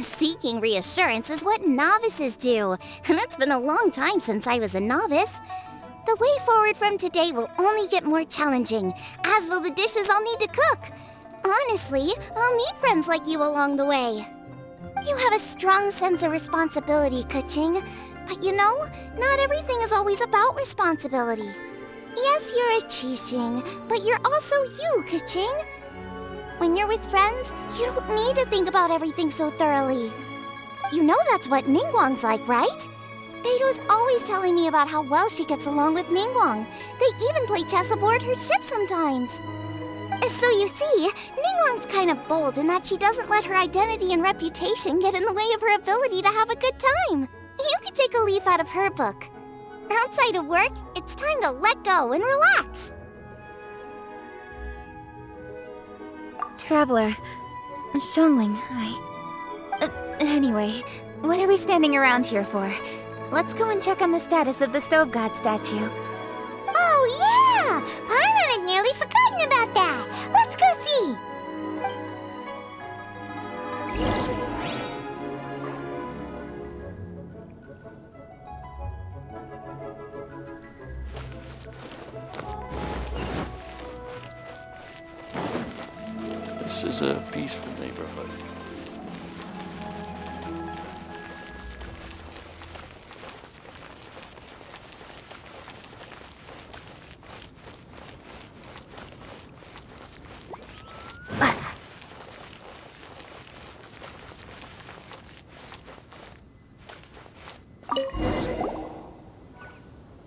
Seeking reassurance is what novices do, and it's been a long time since I was a novice. The way forward from today will only get more challenging, as will the dishes I'll need to cook. Honestly, I'll meet friends like you along the way. You have a strong sense of responsibility, Keqing. But you know, not everything is always about responsibility. Yes, you're a Qixing, but you're also you, Keqing. When you're with friends, you don't need to think about everything so thoroughly. You know that's what Ningguang's like, right? Beido's always telling me about how well she gets along with Ningguang. They even play chess aboard her ship sometimes. So you see, Ningguang's kind of bold in that she doesn't let her identity and reputation get in the way of her ability to have a good time. You could take a leaf out of her book. Outside of work, it's time to let go and relax. Traveler, Xiangling, anyway, what are we standing around here for? Let's go and check on the status of the Stove God statue. Oh, yeah! Paimon had nearly forgotten about that. Let's go see. This is a peaceful neighborhood.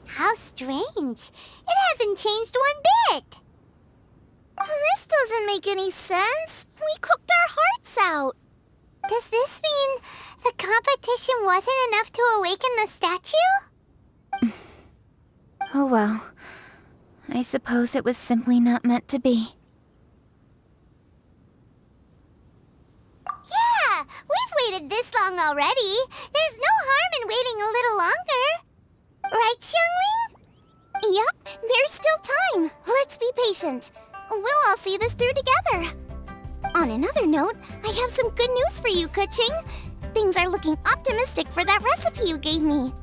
How strange. It hasn't changed one bit. This doesn't make any sense. We cooked our hearts out. Does this mean wasn't enough to awaken the statue? Oh well. I suppose it was simply not meant to be. Yeah, we've waited this long already. There's no harm in waiting a little longer. Right, Xiangling? Yep, there's still time. Let's be patient. We'll all see this through together. On another note, I have some good news for you, Kuching. Things are looking optimistic for that recipe you gave me.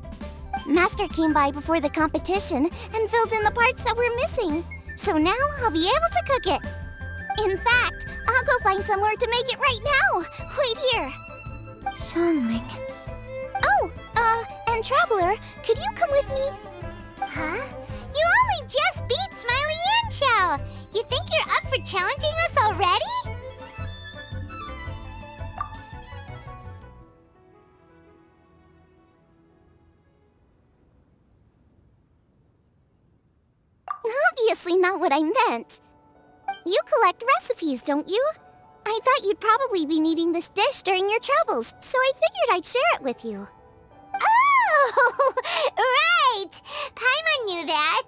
Master came by before the competition and filled in the parts that were missing. So now I'll be able to cook it. In fact, I'll go find somewhere to make it right now. Wait here. Xiangling. Oh, and Traveler, could you come with me? Huh? You only just beat Smiley and Xiao. You think you're up for challenging us already? Obviously not what I meant. You collect recipes, don't you? I thought you'd probably be needing this dish during your travels, so I figured I'd share it with you. Oh, right! Paimon knew that.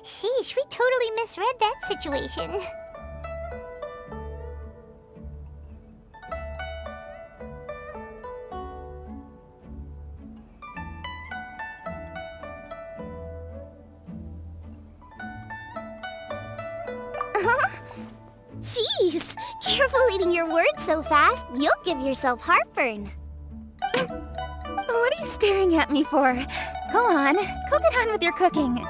Sheesh, we totally misread that situation. Jeez, careful eating your words so fast. You'll give yourself heartburn. What are you staring at me for? Go on, go get on with your cooking.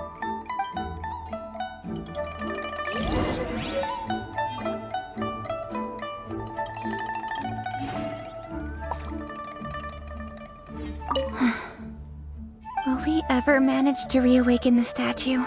Will we ever manage to reawaken the statue?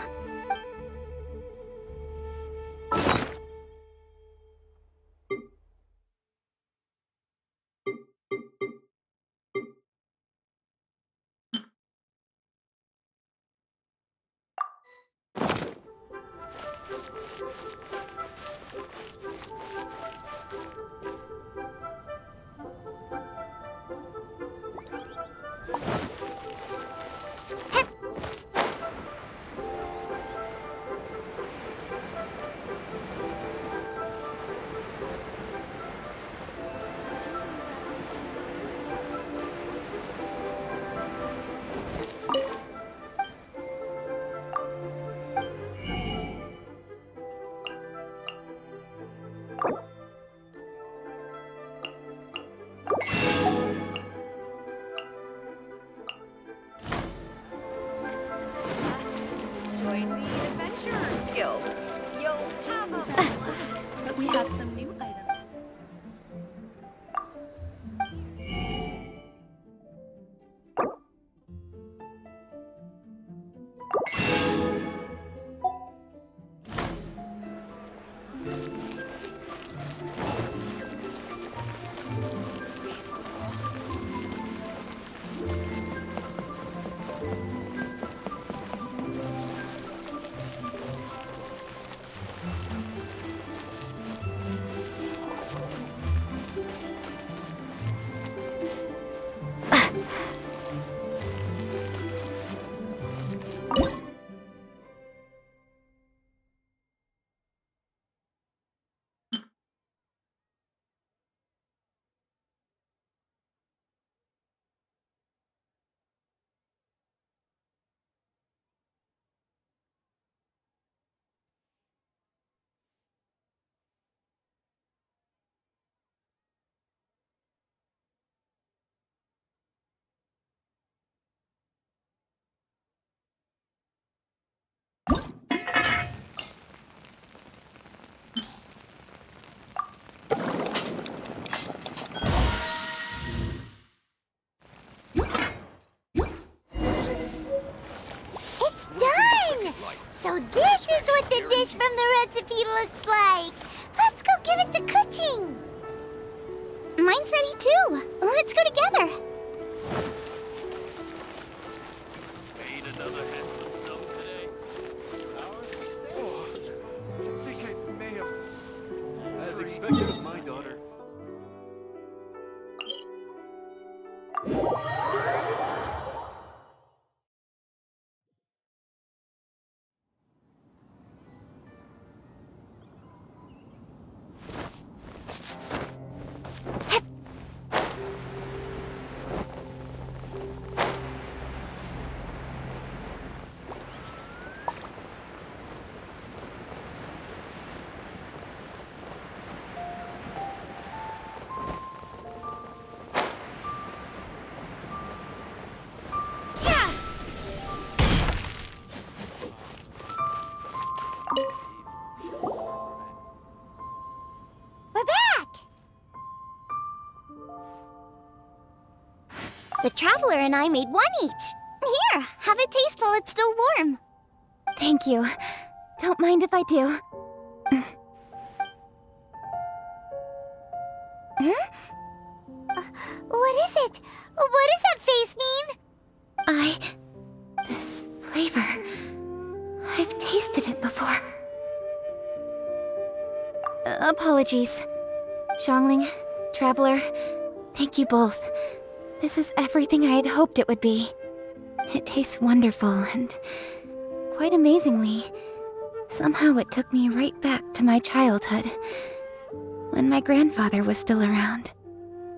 Join the Adventurers Guild. You'll have a but we have some new items. So this is what the dish from the recipe looks like. Let's go give it to Kuching. Mine's ready too. Let's go together. Made another handsome sum today. Our success. Oh, I think I may have... As expected of my daughter. We're back! The Traveler and I made one each. Here, have a taste while it's still warm. Thank you. Don't mind if I do. What is it? What does that face mean? This flavor. I've tasted it before. Apologies. Xiangling, Traveler, thank you both. This is everything I had hoped it would be. It tastes wonderful and, quite amazingly, somehow it took me right back to my childhood, when my grandfather was still around.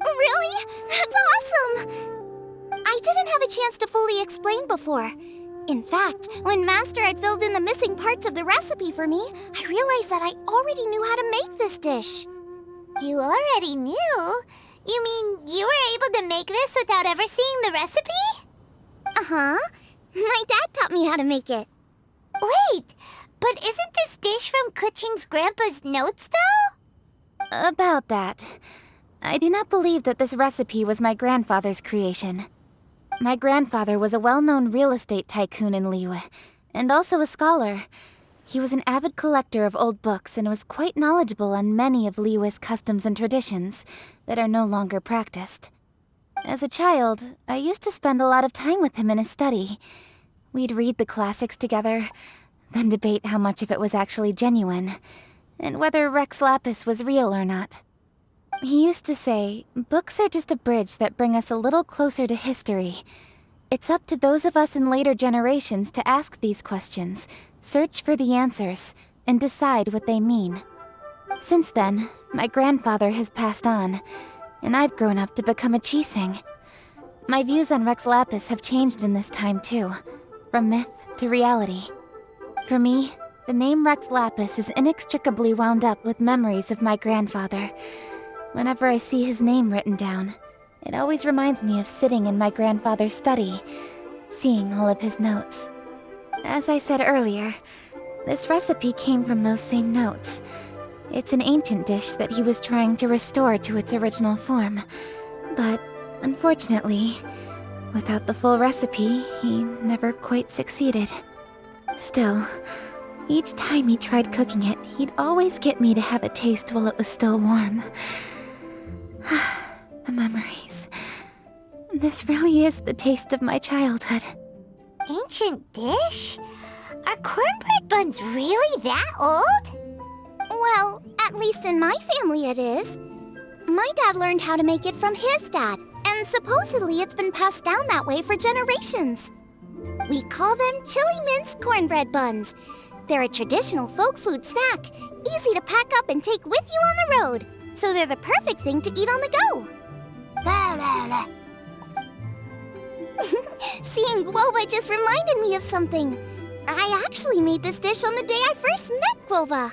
Really? That's awesome! I didn't have a chance to fully explain before. In fact, when Master had filled in the missing parts of the recipe for me, I realized that I already knew how to make this dish. You already knew? You mean you were able to make this without ever seeing the recipe? Uh-huh. My dad taught me how to make it. Wait, but isn't this dish from Kuching's grandpa's notes, though? About that, I do not believe that this recipe was my grandfather's creation. My grandfather was a well-known real estate tycoon in Liyue, and also a scholar. He was an avid collector of old books and was quite knowledgeable on many of Liyue's customs and traditions that are no longer practiced. As a child, I used to spend a lot of time with him in his study. We'd read the classics together, then debate how much of it was actually genuine, and whether Rex Lapis was real or not. He used to say, books are just a bridge that bring us a little closer to history. It's up to those of us in later generations to ask these questions, search for the answers, and decide what they mean. Since then, my grandfather has passed on, and I've grown up to become a Qixing. My views on Rex Lapis have changed in this time too, from myth to reality. For me, the name Rex Lapis is inextricably wound up with memories of my grandfather. Whenever I see his name written down, it always reminds me of sitting in my grandfather's study, seeing all of his notes. As I said earlier, this recipe came from those same notes. It's an ancient dish that he was trying to restore to its original form. But, unfortunately, without the full recipe, he never quite succeeded. Still, each time he tried cooking it, he'd always get me to have a taste while it was still warm. The memories. This really is the taste of my childhood. Ancient dish? Are cornbread buns really that old? Well, at least in my family it is. My dad learned how to make it from his dad, and supposedly it's been passed down that way for generations. We call them chili mince cornbread buns. They're a traditional folk food snack, easy to pack up and take with you on the road. So they're the perfect thing to eat on the go. La la la. Seeing Guoba just reminded me of something. I actually made this dish on the day I first met Guoba.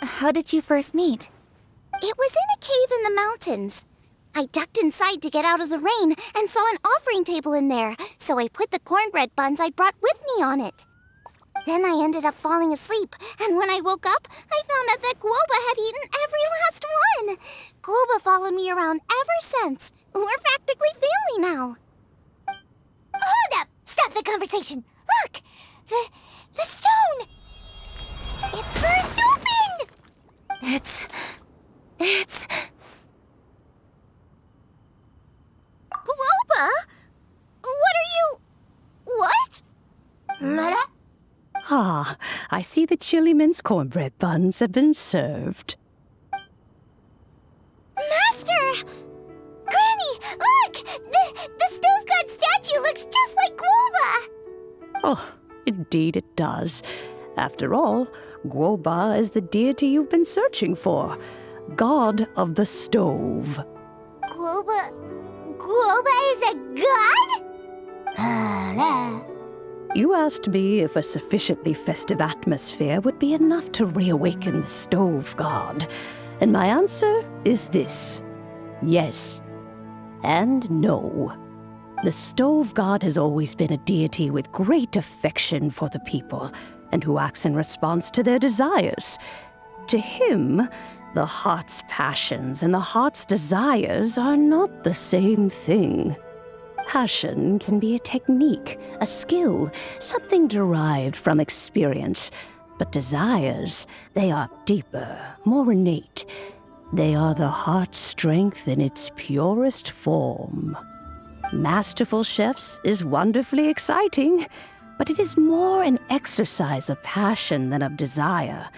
How did you first meet? It was in a cave in the mountains. I ducked inside to get out of the rain and saw an offering table in there, so I put the cornbread buns I'd brought with me on it. Then I ended up falling asleep, and when I woke up, I found out that Guoba had eaten every last one. Guoba followed me around ever since. We're practically family now. Hold up! Stop the conversation! Look! The stone! It burst open! It's... Guoba? What are you... What? Mother? Ah, I see the chili mince cornbread buns have been served. Master! Granny! Look! The stove god statue looks just like Guoba! Oh, indeed it does. After all, Guoba is the deity you've been searching for. God of the stove. Guoba is a god? You asked me if a sufficiently festive atmosphere would be enough to reawaken the stove god. And my answer is this. Yes. And no. The stove god has always been a deity with great affection for the people, and who acts in response to their desires. To him, the heart's passions and the heart's desires are not the same thing. Passion can be a technique, a skill, something derived from experience. But desires, they are deeper, more innate. They are the heart's strength in its purest form. Masterful chefs is wonderfully exciting, but it is more an exercise of passion than of desire.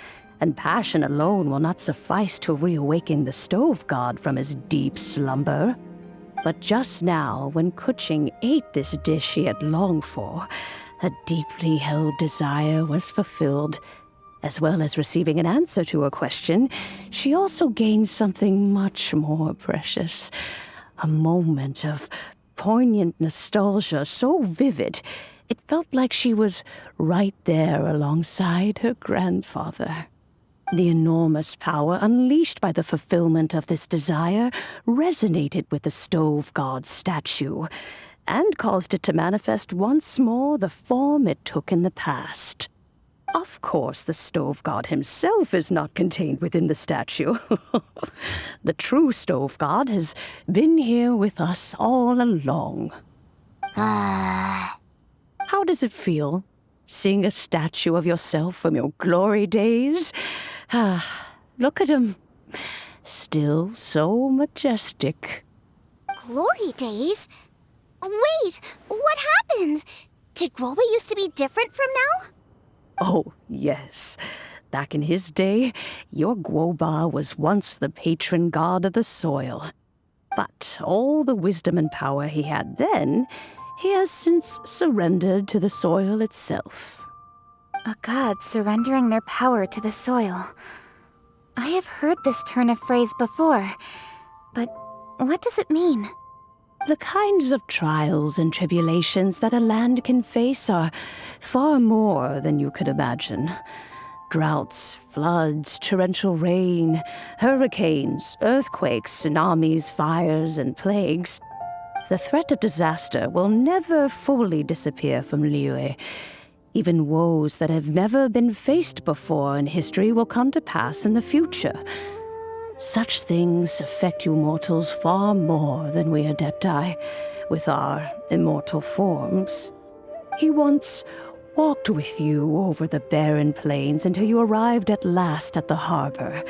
And passion alone will not suffice to reawaken the stove god from his deep slumber. But just now, when Kuching ate this dish she had longed for, a deeply held desire was fulfilled. As well as receiving an answer to her question, she also gained something much more precious. A moment of poignant nostalgia so vivid, it felt like she was right there alongside her grandfather. The enormous power unleashed by the fulfillment of this desire resonated with the stove god's statue, and caused it to manifest once more the form it took in the past. Of course, the stove god himself is not contained within the statue. The true stove god has been here with us all along. How does it feel, seeing a statue of yourself from your glory days? Look at him. Still so majestic. Glory days? Wait, what happened? Did Guoba used to be different from now? Oh, yes. Back in his day, your Guoba was once the patron god of the soil. But all the wisdom and power he had then, he has since surrendered to the soil itself. A god surrendering their power to the soil. I have heard this turn of phrase before, but what does it mean? The kinds of trials and tribulations that a land can face are far more than you could imagine. Droughts, floods, torrential rain, hurricanes, earthquakes, tsunamis, fires, and plagues. The threat of disaster will never fully disappear from Liyue. Even woes that have never been faced before in history will come to pass in the future. Such things affect you mortals far more than we Adepti, with our immortal forms. He once walked with you over the barren plains until you arrived at last at the harbor.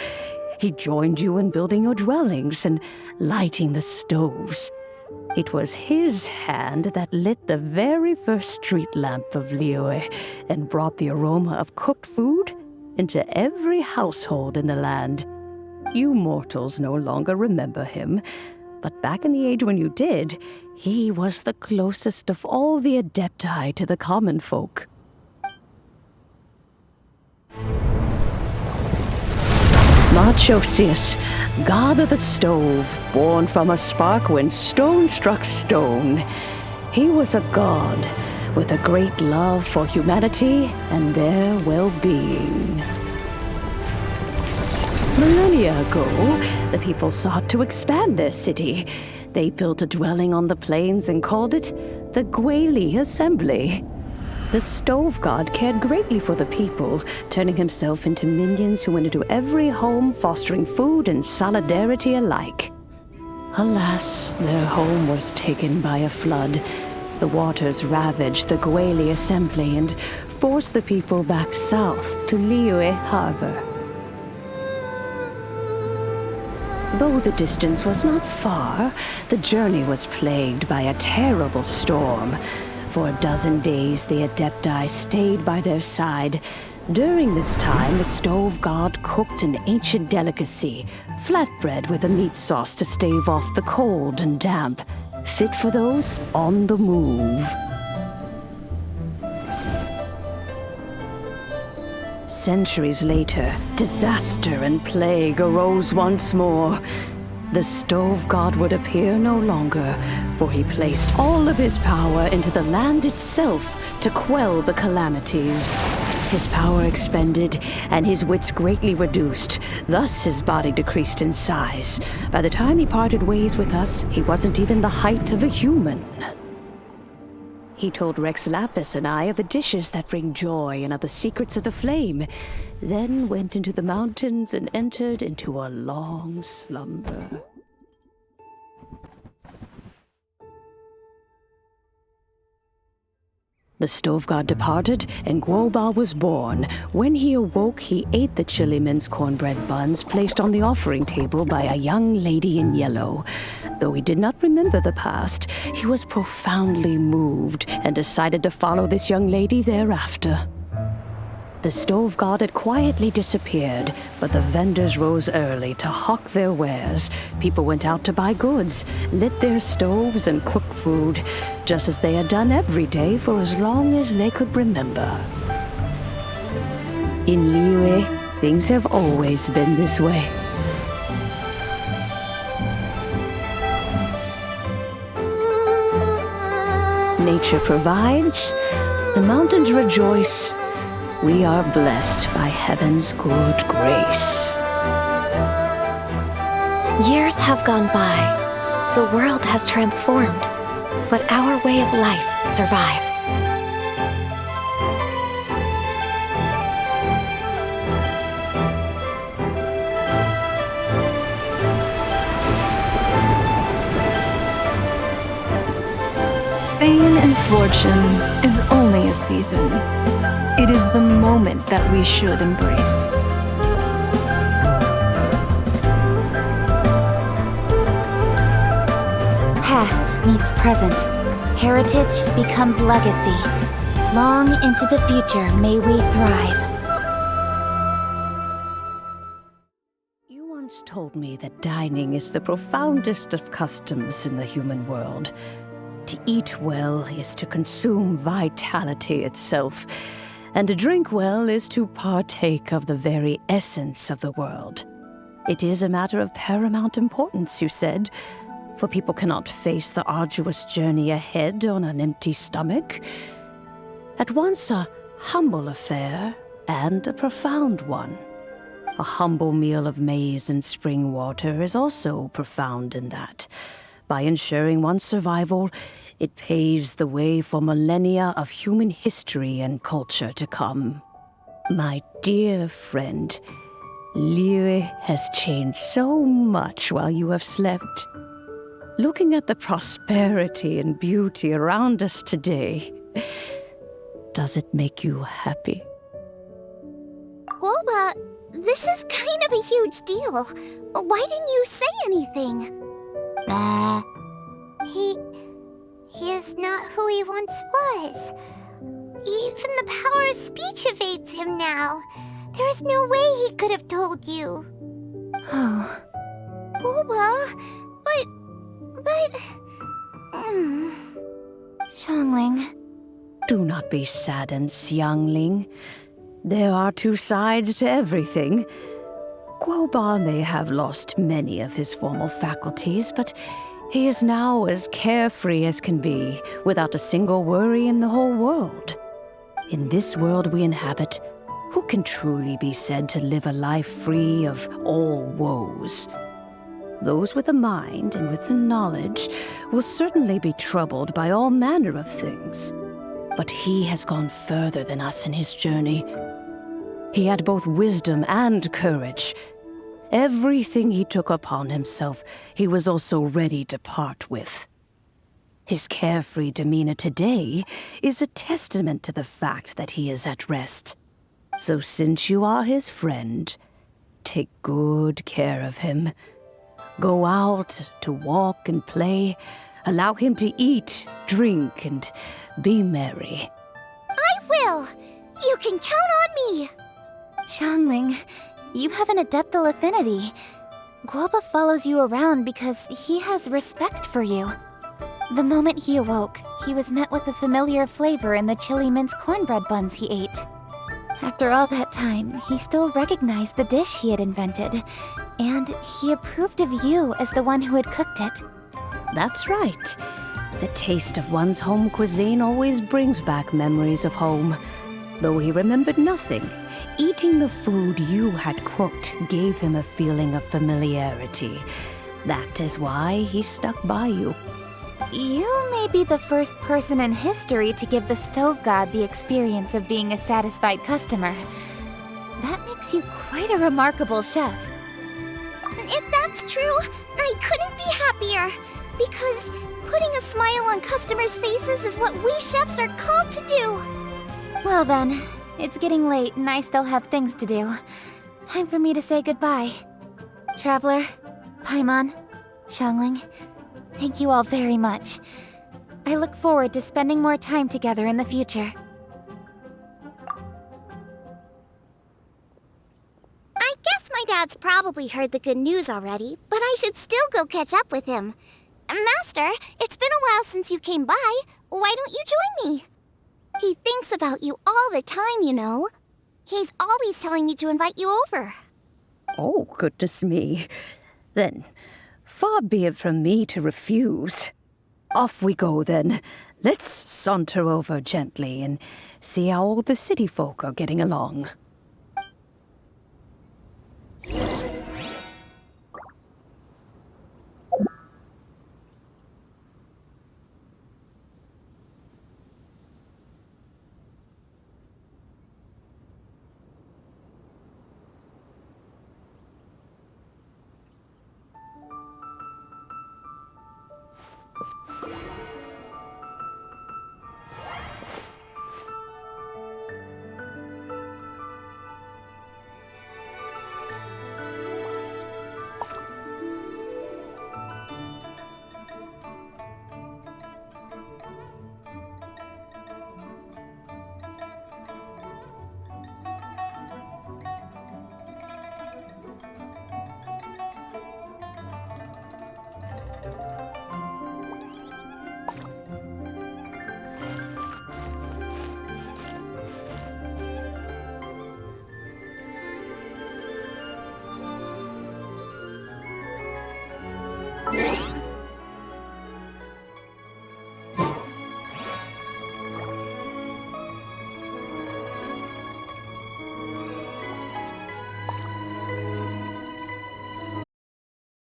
He joined you in building your dwellings and lighting the stoves. It was his hand that lit the very first street lamp of Liyue and brought the aroma of cooked food into every household in the land. You mortals no longer remember him, but back in the age when you did, he was the closest of all the Adepti to the common folk. Marchosius, god of the stove, born from a spark when stone struck stone. He was a god with a great love for humanity and their well-being. Millennia ago, the people sought to expand their city. They built a dwelling on the plains and called it the Gueli Assembly. The stove god cared greatly for the people, turning himself into minions who went into every home, fostering food and solidarity alike. Alas, their home was taken by a flood. The waters ravaged the Gueli Assembly and forced the people back south to Liyue Harbor. Though the distance was not far, the journey was plagued by a terrible storm. For a dozen days, the Adepti stayed by their side, During this time, the stove god cooked an ancient delicacy, flatbread with a meat sauce to stave off the cold and damp, fit for those on the move. Centuries later, disaster and plague arose once more. The stove god would appear no longer, for he placed all of his power into the land itself to quell the calamities. His power expended, and his wits greatly reduced. Thus his body decreased in size. By the time he parted ways with us, he wasn't even the height of a human. He told Rex Lapis and I of the dishes that bring joy and of the secrets of the flame, then went into the mountains and entered into a long slumber. The stove god departed, and Guoba was born. When he awoke, he ate the chili mince cornbread buns placed on the offering table by a young lady in yellow. Though he did not remember the past, he was profoundly moved and decided to follow this young lady thereafter. The stove god had quietly disappeared, but the vendors rose early to hawk their wares. People went out to buy goods, lit their stoves, and cooked food, just as they had done every day for as long as they could remember. In Liyue, things have always been this way. Nature provides, the mountains rejoice. We are blessed by heaven's good grace. Years have gone by. The world has transformed, but our way of life survives. Fame and fortune is only a season. It is the moment that we should embrace. Past meets present. Heritage becomes legacy. Long into the future may we thrive. You once told me that dining is the profoundest of customs in the human world. To eat well is to consume vitality itself, and to drink well is to partake of the very essence of the world. It is a matter of paramount importance, you said, for people cannot face the arduous journey ahead on an empty stomach. At once a humble affair and a profound one. A humble meal of maize and spring water is also profound in that. By ensuring one's survival, it paves the way for millennia of human history and culture to come. My dear friend, Liyue has changed so much while you have slept. Looking at the prosperity and beauty around us today, does it make you happy? Guoba, this is kind of a huge deal. Why didn't you say anything? He is not who he once was. Even the power of speech evades him now. There is no way he could have told you. Oh. Guoba, but... Xiangling. Do not be saddened, Xiangling. There are two sides to everything. Guoba may have lost many of his formal faculties, but he is now as carefree as can be, without a single worry in the whole world. In this world we inhabit, who can truly be said to live a life free of all woes? Those with a mind and with the knowledge will certainly be troubled by all manner of things. But he has gone further than us in his journey. He had both wisdom and courage. Everything he took upon himself, he was also ready to part with. His carefree demeanor today is a testament to the fact that he is at rest. So since you are his friend, take good care of him. Go out to walk and play. Allow him to eat, drink, and be merry. I will! You can count on me! Xiangling, you have an adeptal affinity. Guoba follows you around because he has respect for you. The moment he awoke, he was met with a familiar flavor in the chili mince cornbread buns he ate. After all that time, he still recognized the dish he had invented, and he approved of you as the one who had cooked it. That's right. The taste of one's home cuisine always brings back memories of home. Though he remembered nothing, eating the food you had cooked gave him a feeling of familiarity. That is why he stuck by you. You may be the first person in history to give the stove god the experience of being a satisfied customer. That makes you quite a remarkable chef. If that's true, I couldn't be happier. Because putting a smile on customers' faces is what we chefs are called to do. Well then, it's getting late and I still have things to do. Time for me to say goodbye. Traveler, Paimon, Xiangling, thank you all very much. I look forward to spending more time together in the future. I guess my dad's probably heard the good news already, but I should still go catch up with him. Master, it's been a while since you came by. Why don't you join me? He thinks about you all the time, you know. He's always telling me to invite you over. Oh, goodness me. Then, far be it from me to refuse. Off we go, then. Let's saunter over gently and see how all the city folk are getting along.